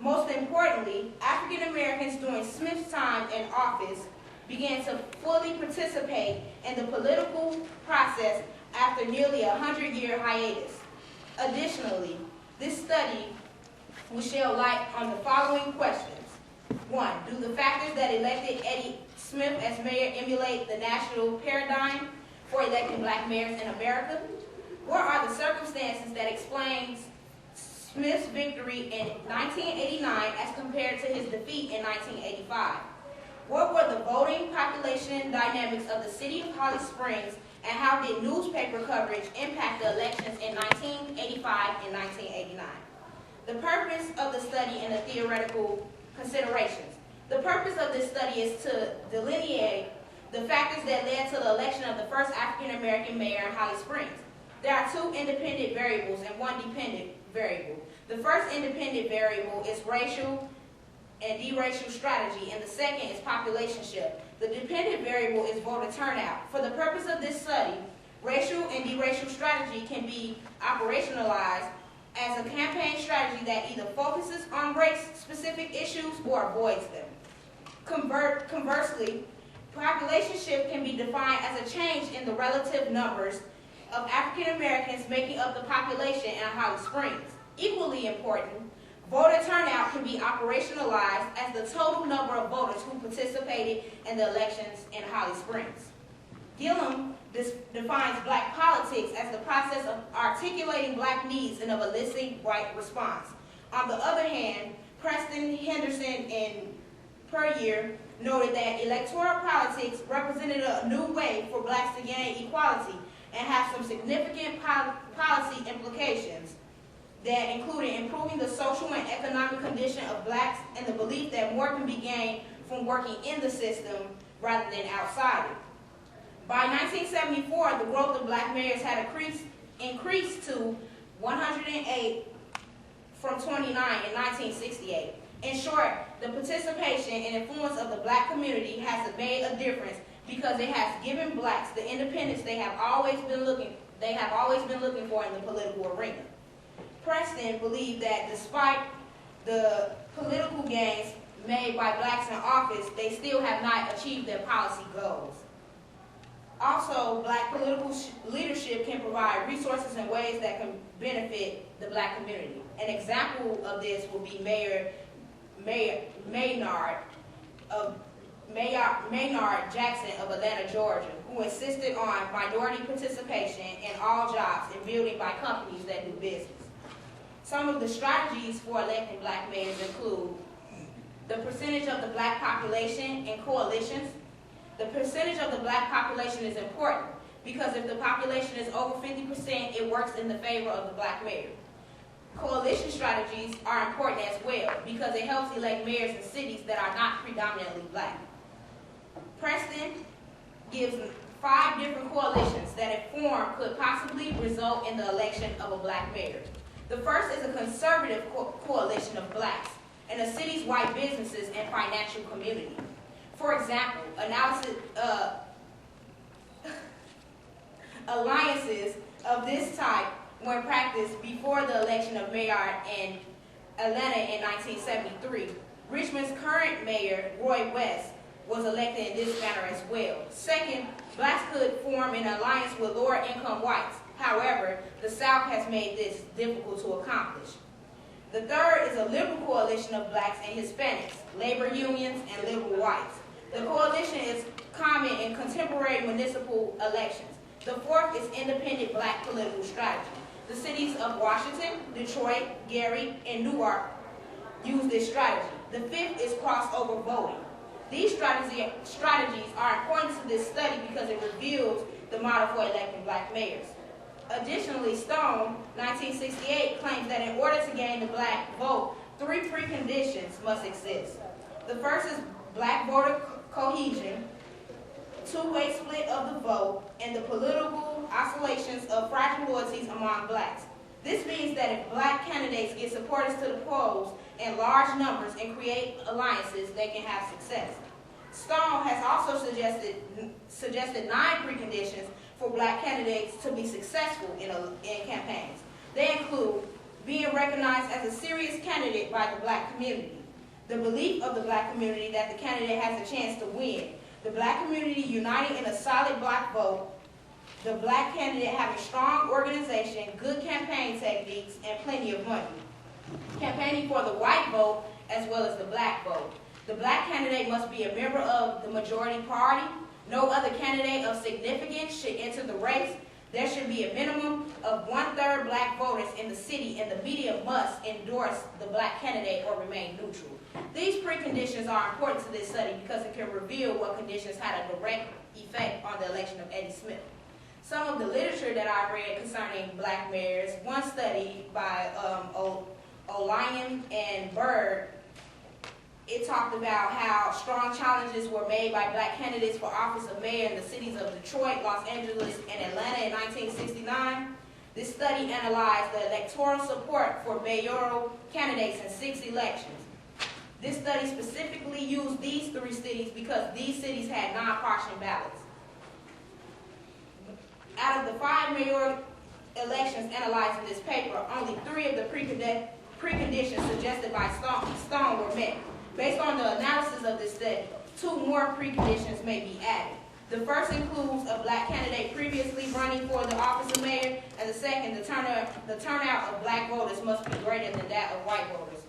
Most importantly, African Americans during Smith's time in office began to fully participate in the political process after nearly a 100-year hiatus. Additionally, this study will shed light on the following questions. 1. Do the factors that elected Eddie Smith as mayor emulate the national paradigm for electing black mayors in America? What are the circumstances that explain Smith's victory in 1989 as compared to his defeat in 1985? What were the voting population dynamics of the city of Holly Springs, and how did newspaper coverage impact the elections in 1985 and 1989? The purpose of the study and the theoretical considerations. The purpose of this study is to delineate the factors that led to the election of the first African American mayor in Holly Springs. There are 2 independent variables and 1 dependent variable. The first independent variable is racial and deracial strategy, and the second is populationship. The dependent variable is voter turnout. For the purpose of this study, racial and deracial strategy can be operationalized as a campaign strategy that either focuses on race-specific issues or avoids them. Conversely, populationship can be defined as a change in the relative numbers of African Americans making up the population in Holly Springs. Equally important, voter turnout can be operationalized as the total number of voters who participated in the elections in Holly Springs. Gillum defines black politics as the process of articulating black needs and of eliciting white response. On the other hand, Preston Henderson and Puryear noted that electoral politics represented a new way for blacks to gain equality and have some significant policy implications that included improving the social and economic condition of blacks and the belief that more can be gained from working in the system rather than outside it. By 1974, the growth of black mayors had increased to 108 from 29 in 1968. In short, the participation and influence of the black community has made a difference because it has given blacks the independence they have always been looking for in the political arena. Preston believed that despite the political gains made by blacks in office, they still have not achieved their policy goals. Also, black political leadership can provide resources and ways that can benefit the black community. An example of this will be Mayor Maynard Jackson of Atlanta, Georgia, who insisted on minority participation in all jobs and building by companies that do business. Some of the strategies for electing black mayors include the percentage of the black population in coalitions. The percentage of the black population is important because if the population is over 50%, it works in the favor of the black mayor. Coalition strategies are important as well because it helps elect mayors in cities that are not predominantly black. Preston gives 5 different coalitions that if formed could possibly result in the election of a black mayor. The first is a conservative coalition of blacks and a city's white businesses and financial community. For example, alliances of this type were practiced before the election of Mayor in Atlanta in 1973. Richmond's current mayor, Roy West, was elected in this manner as well. Second, blacks could form an alliance with lower income whites. However, the South has made this difficult to accomplish. The third is a liberal coalition of blacks and Hispanics, labor unions, and liberal whites. The coalition is common in contemporary municipal elections. The fourth is independent black political strategy. The cities of Washington, Detroit, Gary, and Newark use this strategy. The fifth is crossover voting. These strategies are important to this study because it reveals the model for electing black mayors. Additionally, Stone, 1968, claims that in order to gain the black vote, three preconditions must exist. The first is black voter cohesion, two-way split of the vote, and the political oscillations of fragile loyalties among blacks. This means that if black candidates get supporters to the polls in large numbers and create alliances, they can have success. Stone has also suggested 9 preconditions for black candidates to be successful in campaigns. They include being recognized as a serious candidate by the black community, the belief of the black community that the candidate has a chance to win, the black community uniting in a solid black vote, the black candidate having strong organization, good campaign techniques, and plenty of money. Campaigning for the white vote as well as the black vote. The black candidate must be a member of the majority party. No other candidate of significance should enter the race. There should be a minimum of 1/3 black voters in the city, and the media must endorse the black candidate or remain neutral. These preconditions are important to this study because it can reveal what conditions had a direct effect on the election of Eddie Smith. Some of the literature that I read concerning black mayors, one study by O'Lyon and Bird, it talked about how strong challenges were made by black candidates for office of mayor in the cities of Detroit, Los Angeles, and Atlanta in 1969. This study analyzed the electoral support for mayoral candidates in 6 elections. This study specifically used these 3 cities because these cities had non-partisan ballots. Out of the 5 mayoral elections analyzed in this paper, only 3 of the preconditions suggested by Stone were met. Based on the analysis of this study, 2 more preconditions may be added. The first includes a black candidate previously running for the office of mayor, and the second, the turnout of black voters must be greater than that of white voters.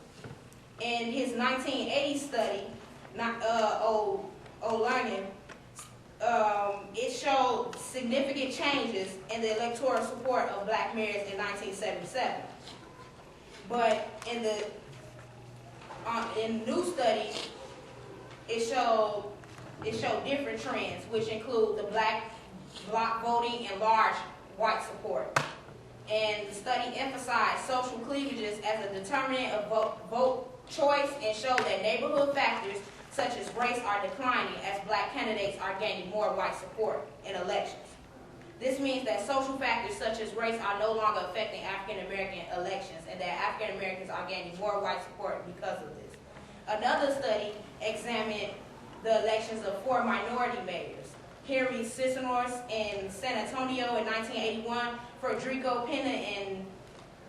In his 1980 study, O'Lyon, it showed significant changes in the electoral support of black mayors in 1977. But in the new study, it showed different trends, which include the black bloc voting and large white support. And the study emphasized social cleavages as a determinant of vote choice and showed that neighborhood factors such as race are declining as black candidates are gaining more white support in elections. This means that social factors such as race are no longer affecting African American elections and that African Americans are gaining more white support because of this. Another study examined the elections of 4 minority mayors: Henry Cisneros in San Antonio in 1981, Frederico Pena in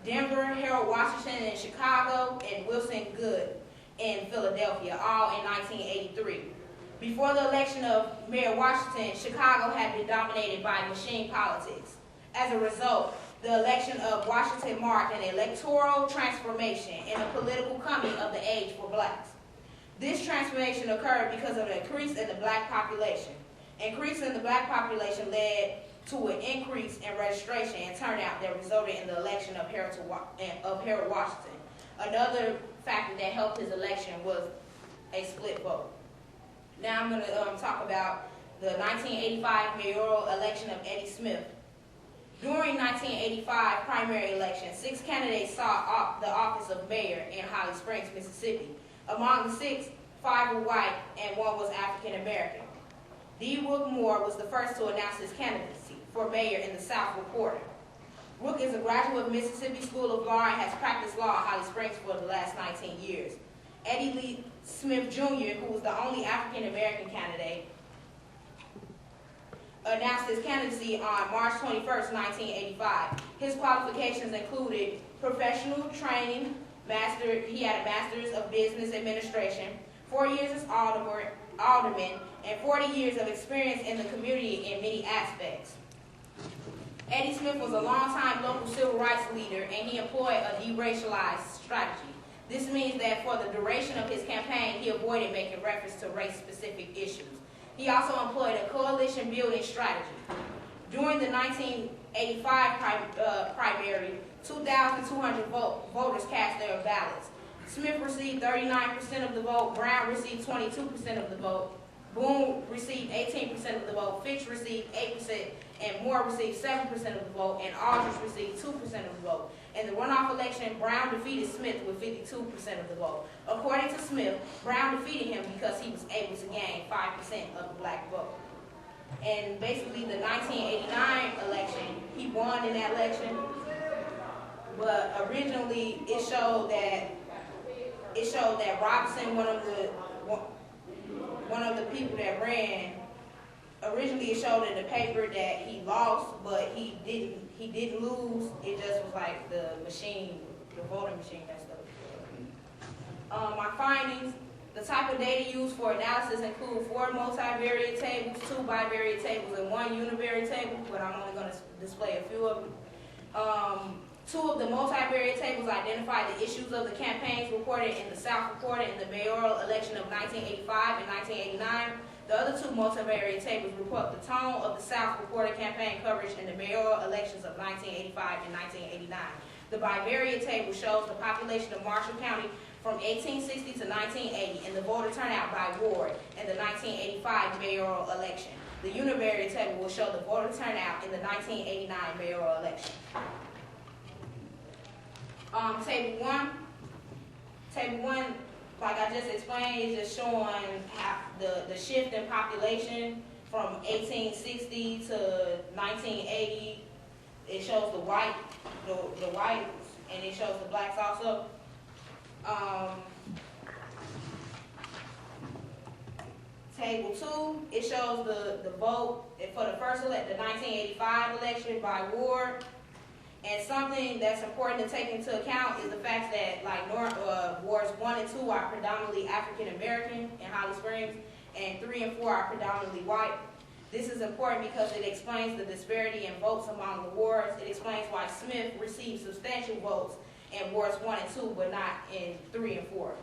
Denver, Harold Washington in Chicago, and Wilson Goode in Philadelphia, all in 1983. Before the election of Mayor Washington, Chicago had been dominated by machine politics. As a result, the election of Washington marked an electoral transformation and a political coming of the age for blacks. This transformation occurred because of an increase in the black population. Increase in the black population led to an increase in registration and turnout that resulted in the election of Harold Washington. Another factor that helped his election was a split vote. Now I'm going to talk about the 1985 mayoral election of Eddie Smith. During 1985 primary election, 6 candidates sought the office of mayor in Holly Springs, Mississippi. Among the 6, 5 were white and 1 was African American. D. Rook Moore was the first to announce his candidacy for mayor in the South Reporter. Rook is a graduate of Mississippi School of Law and has practiced law at Holly Springs for the last 19 years. Eddie Lee Smith Jr., who was the only African American candidate, announced his candidacy on March 21st, 1985. His qualifications included professional training, he had a master's of business administration, 4 years as alderman, alderman, and 40 years of experience in the community in many aspects. Eddie Smith was a longtime local civil rights leader, and he employed a deracialized strategy. This means that for the duration of his campaign, he avoided making reference to race-specific issues. He also employed a coalition-building strategy. During the 1985 primary, 2,200 voters cast their ballots. Smith received 39% of the vote, Brown received 22% of the vote, Boone received 18% of the vote, Fitch received 8%, and Moore received 7% of the vote, and Aldrich received 2% of the vote. In the runoff election, Brown defeated Smith with 52% of the vote. According to Smith, Brown defeated him because he was able to gain 5% of the black vote. And basically, the 1989 election, he won in that election, but originally it showed that Robinson, one of the people that ran, originally it showed in the paper that he lost, but he didn't lose. It just was like the machine, the voting machine messed up. My findings: the type of data used for analysis include 4 multivariate tables, 2 bivariate tables, and 1 univariate table, but I'm only going to display a few of them. 2 of the multivariate tables identify the issues of the campaigns reported in the South reported in the mayoral election of 1985 and 1989. The other 2 multivariate tables report the tone of the South reported campaign coverage in the mayoral elections of 1985 and 1989. The bivariate table shows the population of Marshall County from 1860 to 1980 and the voter turnout by ward in the 1985 mayoral election. The univariate table will show the voter turnout in the 1989 mayoral election. Table 1, like I just explained, is just showing how the shift in population from 1860 to 1980. It shows the whites, and it shows the blacks also. Table 2, it shows the vote for the 1985 election by ward. And something that's important to take into account is the fact that wards 1 and 2 are predominantly African American in Holly Springs, and 3 and 4 are predominantly white. This is important because it explains the disparity in votes among the wards. It explains why Smith received substantial votes in wards 1 and 2, but not in 3 and 4.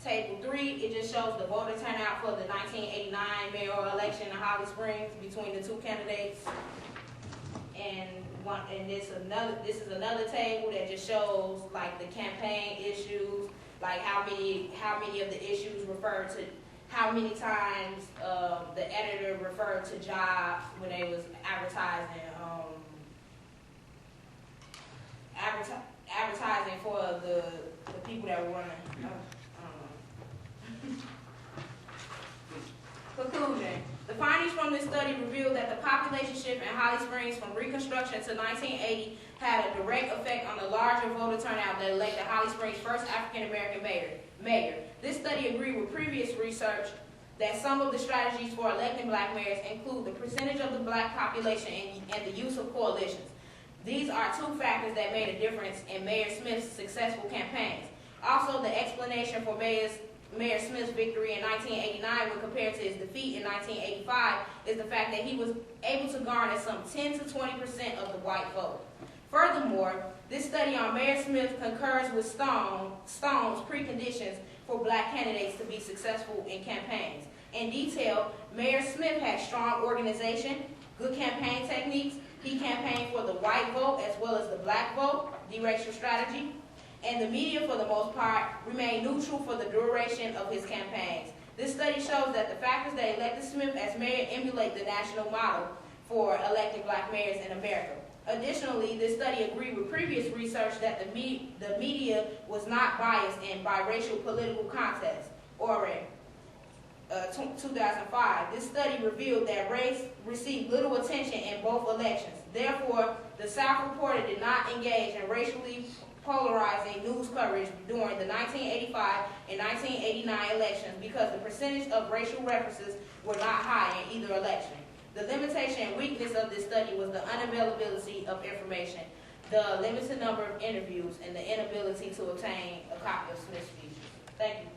Table 3, it just shows the voter turnout for the 1989 mayoral election in Holly Springs between the 2 candidates. And this is another table that just shows like the campaign issues, like how many of the issues refer to, how many times the editor referred to jobs when they was advertising for the people that were running. Conclusion. The findings from this study revealed that the population shift in Holly Springs from Reconstruction to 1980 had a direct effect on the larger voter turnout that elected Holly Springs' first African-American mayor. This study agreed with previous research that some of the strategies for electing black mayors include the percentage of the black population and the use of coalitions. These are 2 factors that made a difference in Mayor Smith's successful campaigns. Also, the explanation for Mayor Smith's victory in 1989 when compared to his defeat in 1985 is the fact that he was able to garner some 10 to 20% of the white vote. Furthermore, this study on Mayor Smith concurs with Stone's preconditions for black candidates to be successful in campaigns. In detail, Mayor Smith had strong organization, good campaign techniques. He campaigned for the white vote as well as the black vote, deracial strategy. And the media, for the most part, remained neutral for the duration of his campaigns. This study shows that the factors that elected Smith as mayor emulate the national model for electing black mayors in America. Additionally, this study agreed with previous research that the media was not biased in biracial political contests, or 2005. This study revealed that race received little attention in both elections. Therefore, the South reporter did not engage in racially polarizing news coverage during the 1985 and 1989 elections because the percentage of racial references were not high in either election. The limitation and weakness of this study was the unavailability of information, the limited number of interviews, and the inability to obtain a copy of Smith's speeches. Thank you.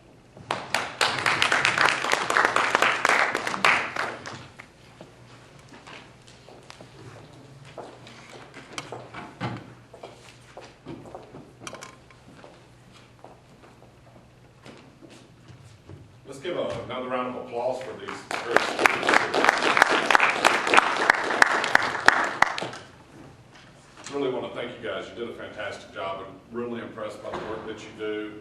Let's give another round of applause for these great speakers. Really want to thank you guys. You did a fantastic job and really impressed by the work that you do.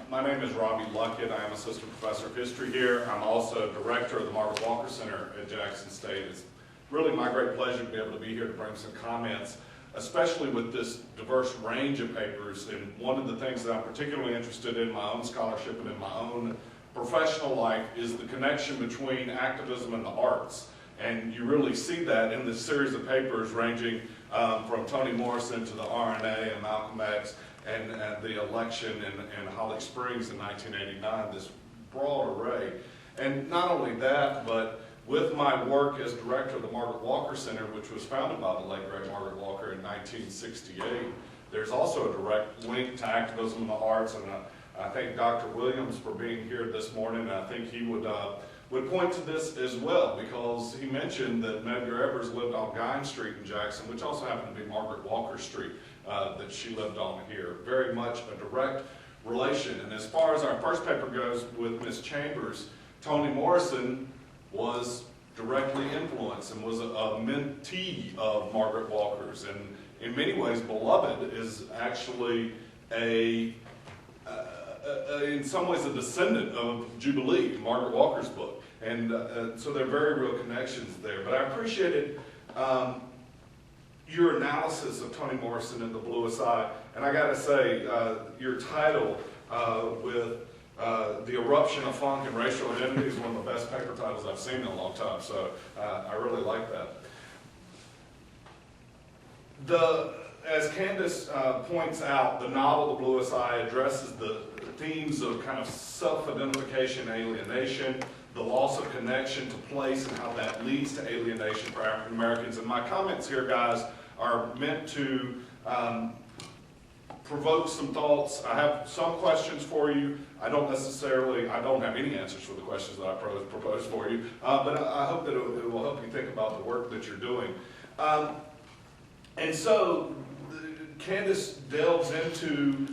My name is Robbie Luckett. I am Assistant Professor of History here. I'm also Director of the Margaret Walker Center at Jackson State. It's really my great pleasure to be able to be here to bring some comments, especially with this diverse range of papers. And one of the things that I'm particularly interested in my own scholarship and in my own professional life is the connection between activism and the arts. And you really see that in this series of papers ranging from Toni Morrison to the RNA and Malcolm X and the election in Holly Springs in 1989, this broad array. And not only that, but with my work as director of the Margaret Walker Center, which was founded by the late great Margaret Walker in 1968, there's also a direct link to activism in the arts. And I thank Dr. Williams for being here this morning, and I think he would point to this as well, because he mentioned that Medgar Evers lived on Guine Street in Jackson, which also happened to be Margaret Walker Street that she lived on here. Very much a direct relation. And as far as our first paper goes with Ms. Chambers, Toni Morrison was directly influenced and was a mentee of Margaret Walker's, and in many ways Beloved is actually in some ways a descendant of Jubilee, Margaret Walker's book. And so there are very real connections there. But I appreciated your analysis of Toni Morrison and the Bluest Eye. And I got to say, your title with The Eruption of Funk and Racial Identity is one of the best paper titles I've seen in a long time. So I really like that. As Candace points out, the novel The Bluest Eye addresses the themes of kind of self-identification, alienation, the loss of connection to place, and how that leads to alienation for African Americans. And my comments here, guys, are meant to provoke some thoughts. I have some questions for you. I don't have any answers for the questions that I propose for you, but I hope that it will help you think about the work that you're doing. And so Candace delves into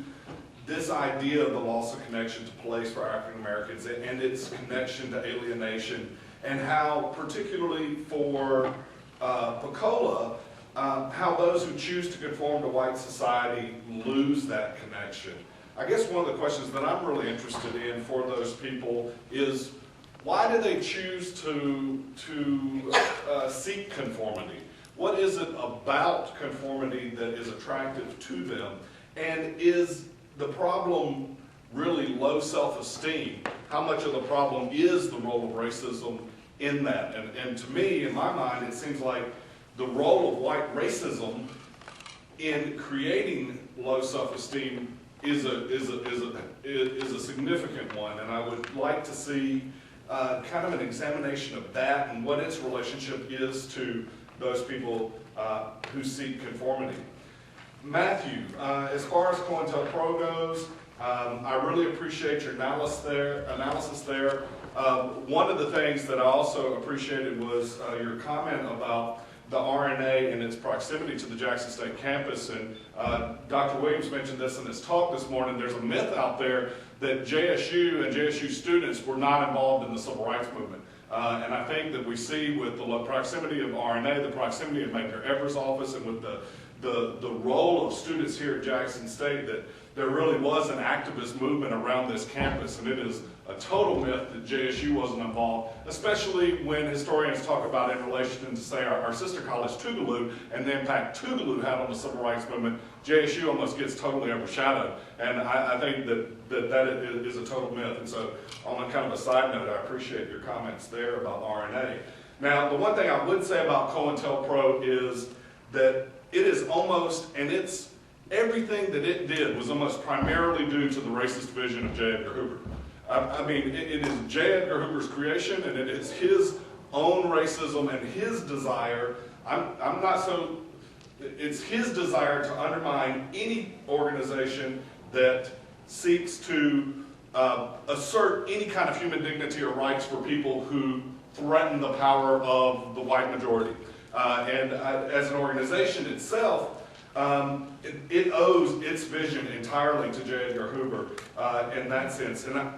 this idea of the loss of connection to place for African Americans and its connection to alienation, and how, particularly for Pecola, how those who choose to conform to white society lose that connection. I guess one of the questions that I'm really interested in for those people is, why do they choose to seek conformity? What is it about conformity that is attractive to them? And is the problem really low self-esteem? How much of the problem is the role of racism in that? And to me, in my mind, it seems like the role of white racism in creating low self-esteem is a significant one. And I would like to see kind of an examination of that and what its relationship is to those people who seek conformity. Matthew, as far as COINTELPRO goes, I really appreciate your analysis there. One of the things that I also appreciated was your comment about the RNA and its proximity to the Jackson State campus. And Dr. Williams mentioned this in his talk this morning. There's a myth out there that JSU and JSU students were not involved in the civil rights movement. And I think that we see with the proximity of RNA, the proximity of Medgar Evers' office, and with the role of students here at Jackson State, that there really was an activist movement around this campus. And it is a total myth that JSU wasn't involved, especially when historians talk about it in relation to, say, our sister college, Tougaloo, and the impact Tougaloo had on the civil rights movement. JSU almost gets totally overshadowed. And I think that is a total myth. And so, on a kind of a side note, I appreciate your comments there about RNA. Now, the one thing I would say about COINTELPRO is that it is almost, and it's everything that it did was almost primarily due to the racist vision of J. Edgar Hoover. I mean, it is J. Edgar Hoover's creation, and it is his own racism and his desire. It's his desire to undermine any organization that seeks to assert any kind of human dignity or rights for people who threaten the power of the white majority. And as an organization itself, it owes its vision entirely to J. Edgar Hoover in that sense. And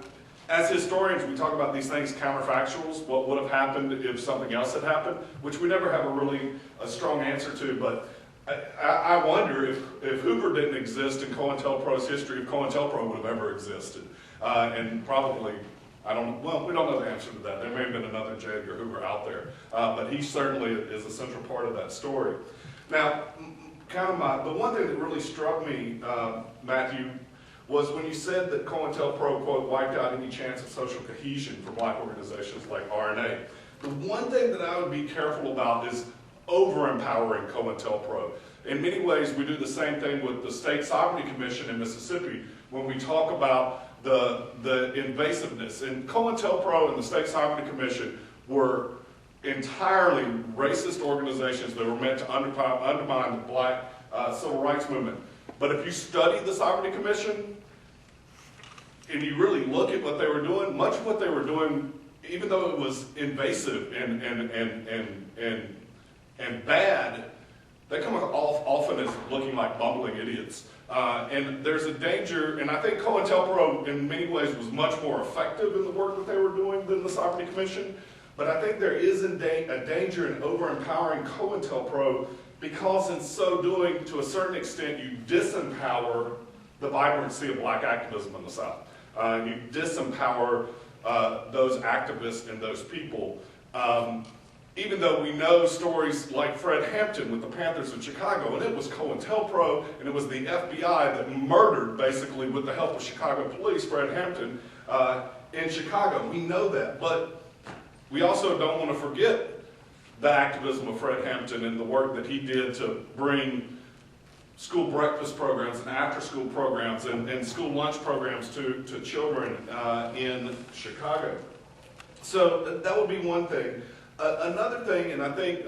as historians, we talk about these things counterfactuals, what would have happened if something else had happened, which we never have a strong answer to. But I wonder if Hoover didn't exist in COINTELPRO's history, if COINTELPRO would have ever existed. And probably, we don't know the answer to that. There may have been another J. Edgar Hoover out there, but he certainly is a central part of that story. Now, the one thing that really struck me, Matthew, was when you said that COINTELPRO, quote, wiped out any chance of social cohesion for black organizations like RNA. The one thing that I would be careful about is over-empowering COINTELPRO. In many ways, we do the same thing with the State Sovereignty Commission in Mississippi when we talk about the invasiveness. And COINTELPRO and the State Sovereignty Commission were entirely racist organizations that were meant to undermine the black civil rights movement. But if you study the Sovereignty Commission and you really look at what they were doing, much of what they were doing, even though it was invasive and bad, they come off often as looking like bumbling idiots. And there's a danger, and I think COINTELPRO in many ways was much more effective in the work that they were doing than the Sovereignty Commission. But I think there is a danger in over-empowering COINTELPRO because in so doing, to a certain extent, you disempower the vibrancy of black activism in the South. You disempower those activists and those people. Even though we know stories like Fred Hampton with the Panthers in Chicago, and it was COINTELPRO, and it was the FBI that murdered, basically, with the help of Chicago police, Fred Hampton in Chicago. We know that, but we also don't want to forget the activism of Fred Hampton and the work that he did to bring school breakfast programs and after-school programs and school lunch programs to children in Chicago. So that would be one thing. Another thing, and I think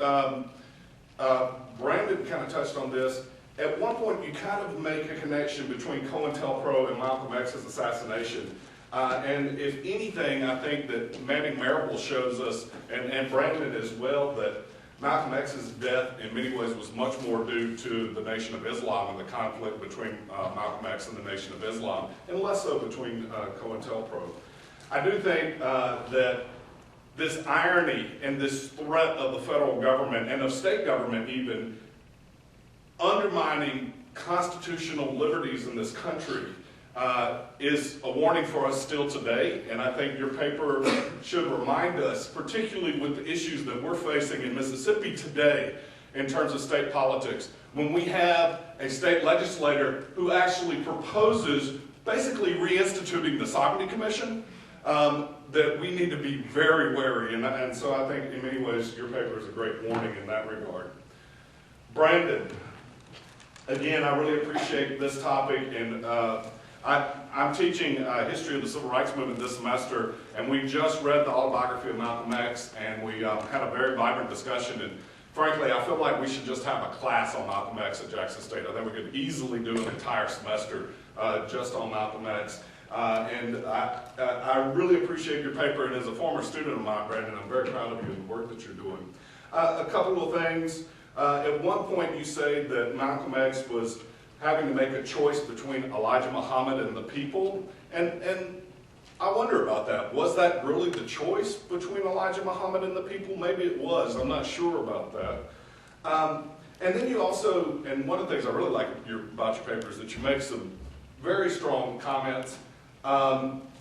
Brandon kind of touched on this, at one point you kind of make a connection between COINTELPRO and Malcolm X's assassination. And if anything, I think that Manning Marable shows us, and Brandon as well, that Malcolm X's death in many ways was much more due to the Nation of Islam and the conflict between Malcolm X and the Nation of Islam, and less so between COINTELPRO. I do think that this irony and this threat of the federal government and of state government even undermining constitutional liberties in this country is a warning for us still today, and I think your paper should remind us, particularly with the issues that we're facing in Mississippi today in terms of state politics, when we have a state legislator who actually proposes basically reinstituting the Sovereignty Commission, that we need to be very wary, and so I think in many ways your paper is a great warning in that regard. Brandon, again, I really appreciate this topic, and I'm teaching history of the civil rights movement this semester, and we just read the autobiography of Malcolm X, and we had a very vibrant discussion, and frankly, I feel like we should just have a class on Malcolm X at Jackson State. I think we could easily do an entire semester just on Malcolm X. And I really appreciate your paper, and as a former student of mine, Brandon, I'm very proud of you and the work that you're doing. A couple of things. At one point you say that Malcolm X was having to make a choice between Elijah Muhammad and the people, and I wonder about that. Was that really the choice between Elijah Muhammad and the people? Maybe it was. I'm not sure about that. And then you also, and one of the things I really like about your paper is that you make some very strong comments.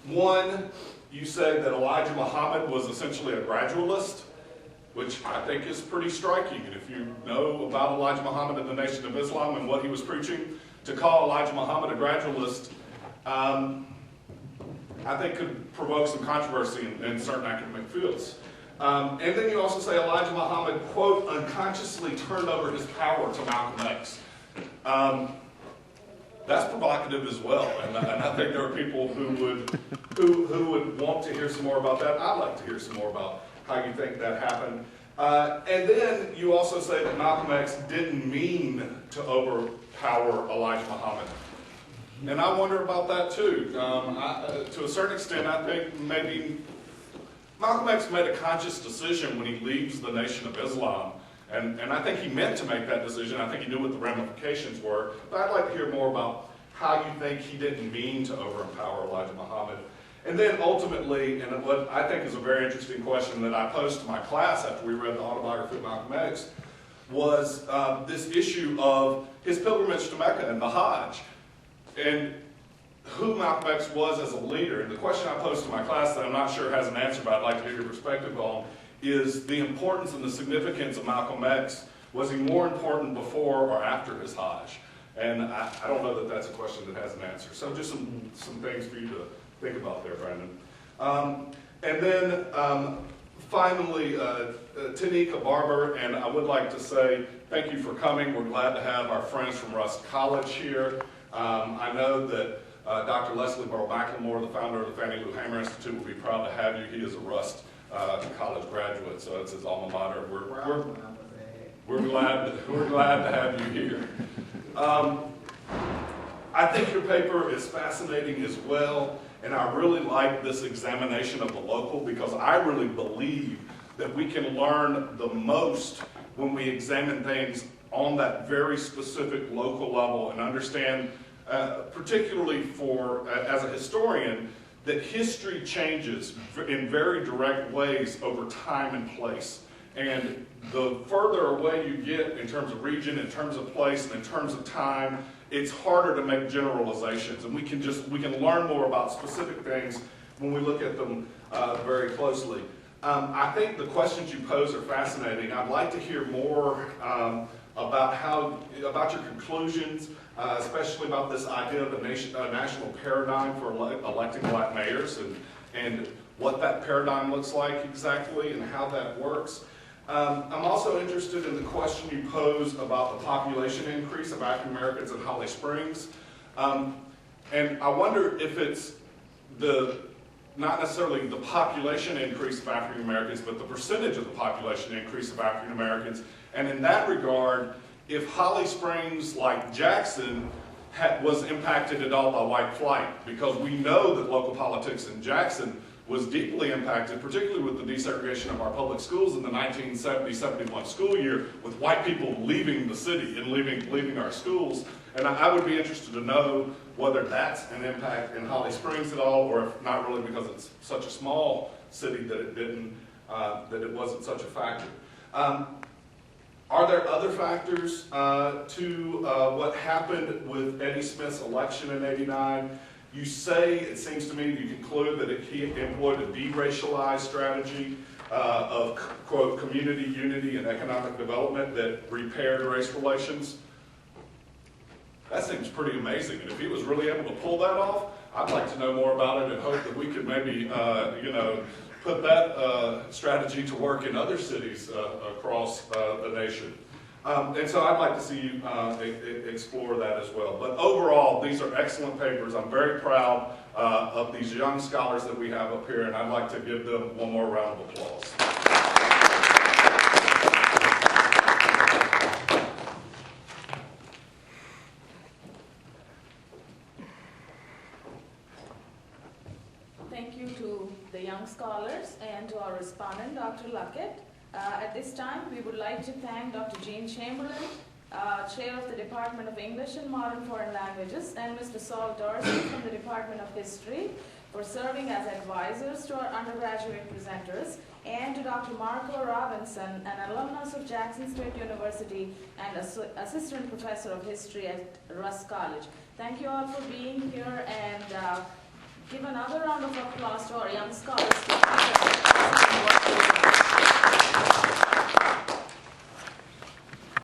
One, you say that Elijah Muhammad was essentially a gradualist, which I think is pretty striking. And if you know about Elijah Muhammad and the Nation of Islam and what he was preaching, to call Elijah Muhammad a gradualist, I think could provoke some controversy in certain academic fields. And then you also say Elijah Muhammad, quote, unconsciously turned over his power to Malcolm X. That's provocative as well, and I think there are people who would want to hear some more about that. I'd like to hear some more about how you think that happened. And then you also say that Malcolm X didn't mean to overpower Elijah Muhammad. And I wonder about that too. To a certain extent, I think maybe Malcolm X made a conscious decision when he leaves the Nation of Islam. And I think he meant to make that decision. I think he knew what the ramifications were. But I'd like to hear more about how you think he didn't mean to over-empower Elijah Muhammad. And then ultimately, and what I think is a very interesting question that I posed to my class after we read the autobiography of Malcolm X, was this issue of his pilgrimage to Mecca and the Hajj, and who Malcolm X was as a leader. And the question I posed to my class that I'm not sure has an answer, but I'd like to hear your perspective on, is the importance and the significance of Malcolm X. Was he more important before or after his Hajj? And I don't know that that's a question that has an answer. So just some things for you to think about there, Brandon. And then finally, Tanika Barber, and I would like to say thank you for coming. We're glad to have our friends from Rust College here. I know that Dr. Leslie Burrow McLemore, the founder of the Fannie Lou Hamer Institute, will be proud to have you. He is a Rust College graduate, so it's his alma mater. We're glad to have you here. I think your paper is fascinating as well, and I really like this examination of the local, because I really believe that we can learn the most when we examine things on that very specific local level and understand, particularly for, as a historian, that history changes in very direct ways over time and place. And the further away you get in terms of region, in terms of place, and in terms of time, it's harder to make generalizations. And we can learn more about specific things when we look at them very closely. I think the questions you pose are fascinating. I'd like to hear more about your conclusions, especially about this idea of a national paradigm for electing black mayors, and what that paradigm looks like exactly and how that works. I'm also interested in the question you pose about the population increase of African Americans in Holly Springs. And I wonder if it's not necessarily the population increase of African Americans, but the percentage of the population increase of African Americans. And in that regard, if Holly Springs, like Jackson, was impacted at all by white flight, because we know that local politics in Jackson was deeply impacted, particularly with the desegregation of our public schools in the 1970-71 school year, with white people leaving the city and leaving our schools. And I would be interested to know whether that's an impact in Holly Springs at all, or if not really, because it's such a small city that it wasn't such a factor. Are there other factors to what happened with Eddie Smith's election in '89? You say, it seems to me, you conclude that he employed a deracialized strategy of, quote, community unity and economic development that repaired race relations. That seems pretty amazing. And if he was really able to pull that off, I'd like to know more about it and hope that we could maybe, put that strategy to work in other cities across the nation. And so I'd like to see you explore that as well. But overall, these are excellent papers. I'm very proud of these young scholars that we have up here, and I'd like to give them one more round of applause. Thank you to the young scholars and to our respondent, Dr. Luckett. At this time, we would like to thank Dr. Jean Chamberlain, Chair of the Department of English and Modern Foreign Languages, and Mr. Saul Dorsey from the Department of History for serving as advisors to our undergraduate presenters, and to Dr. Marco Robinson, an alumnus of Jackson State University and Assistant Professor of History at Rust College. Thank you all for being here, and give another round of applause to our young scholars.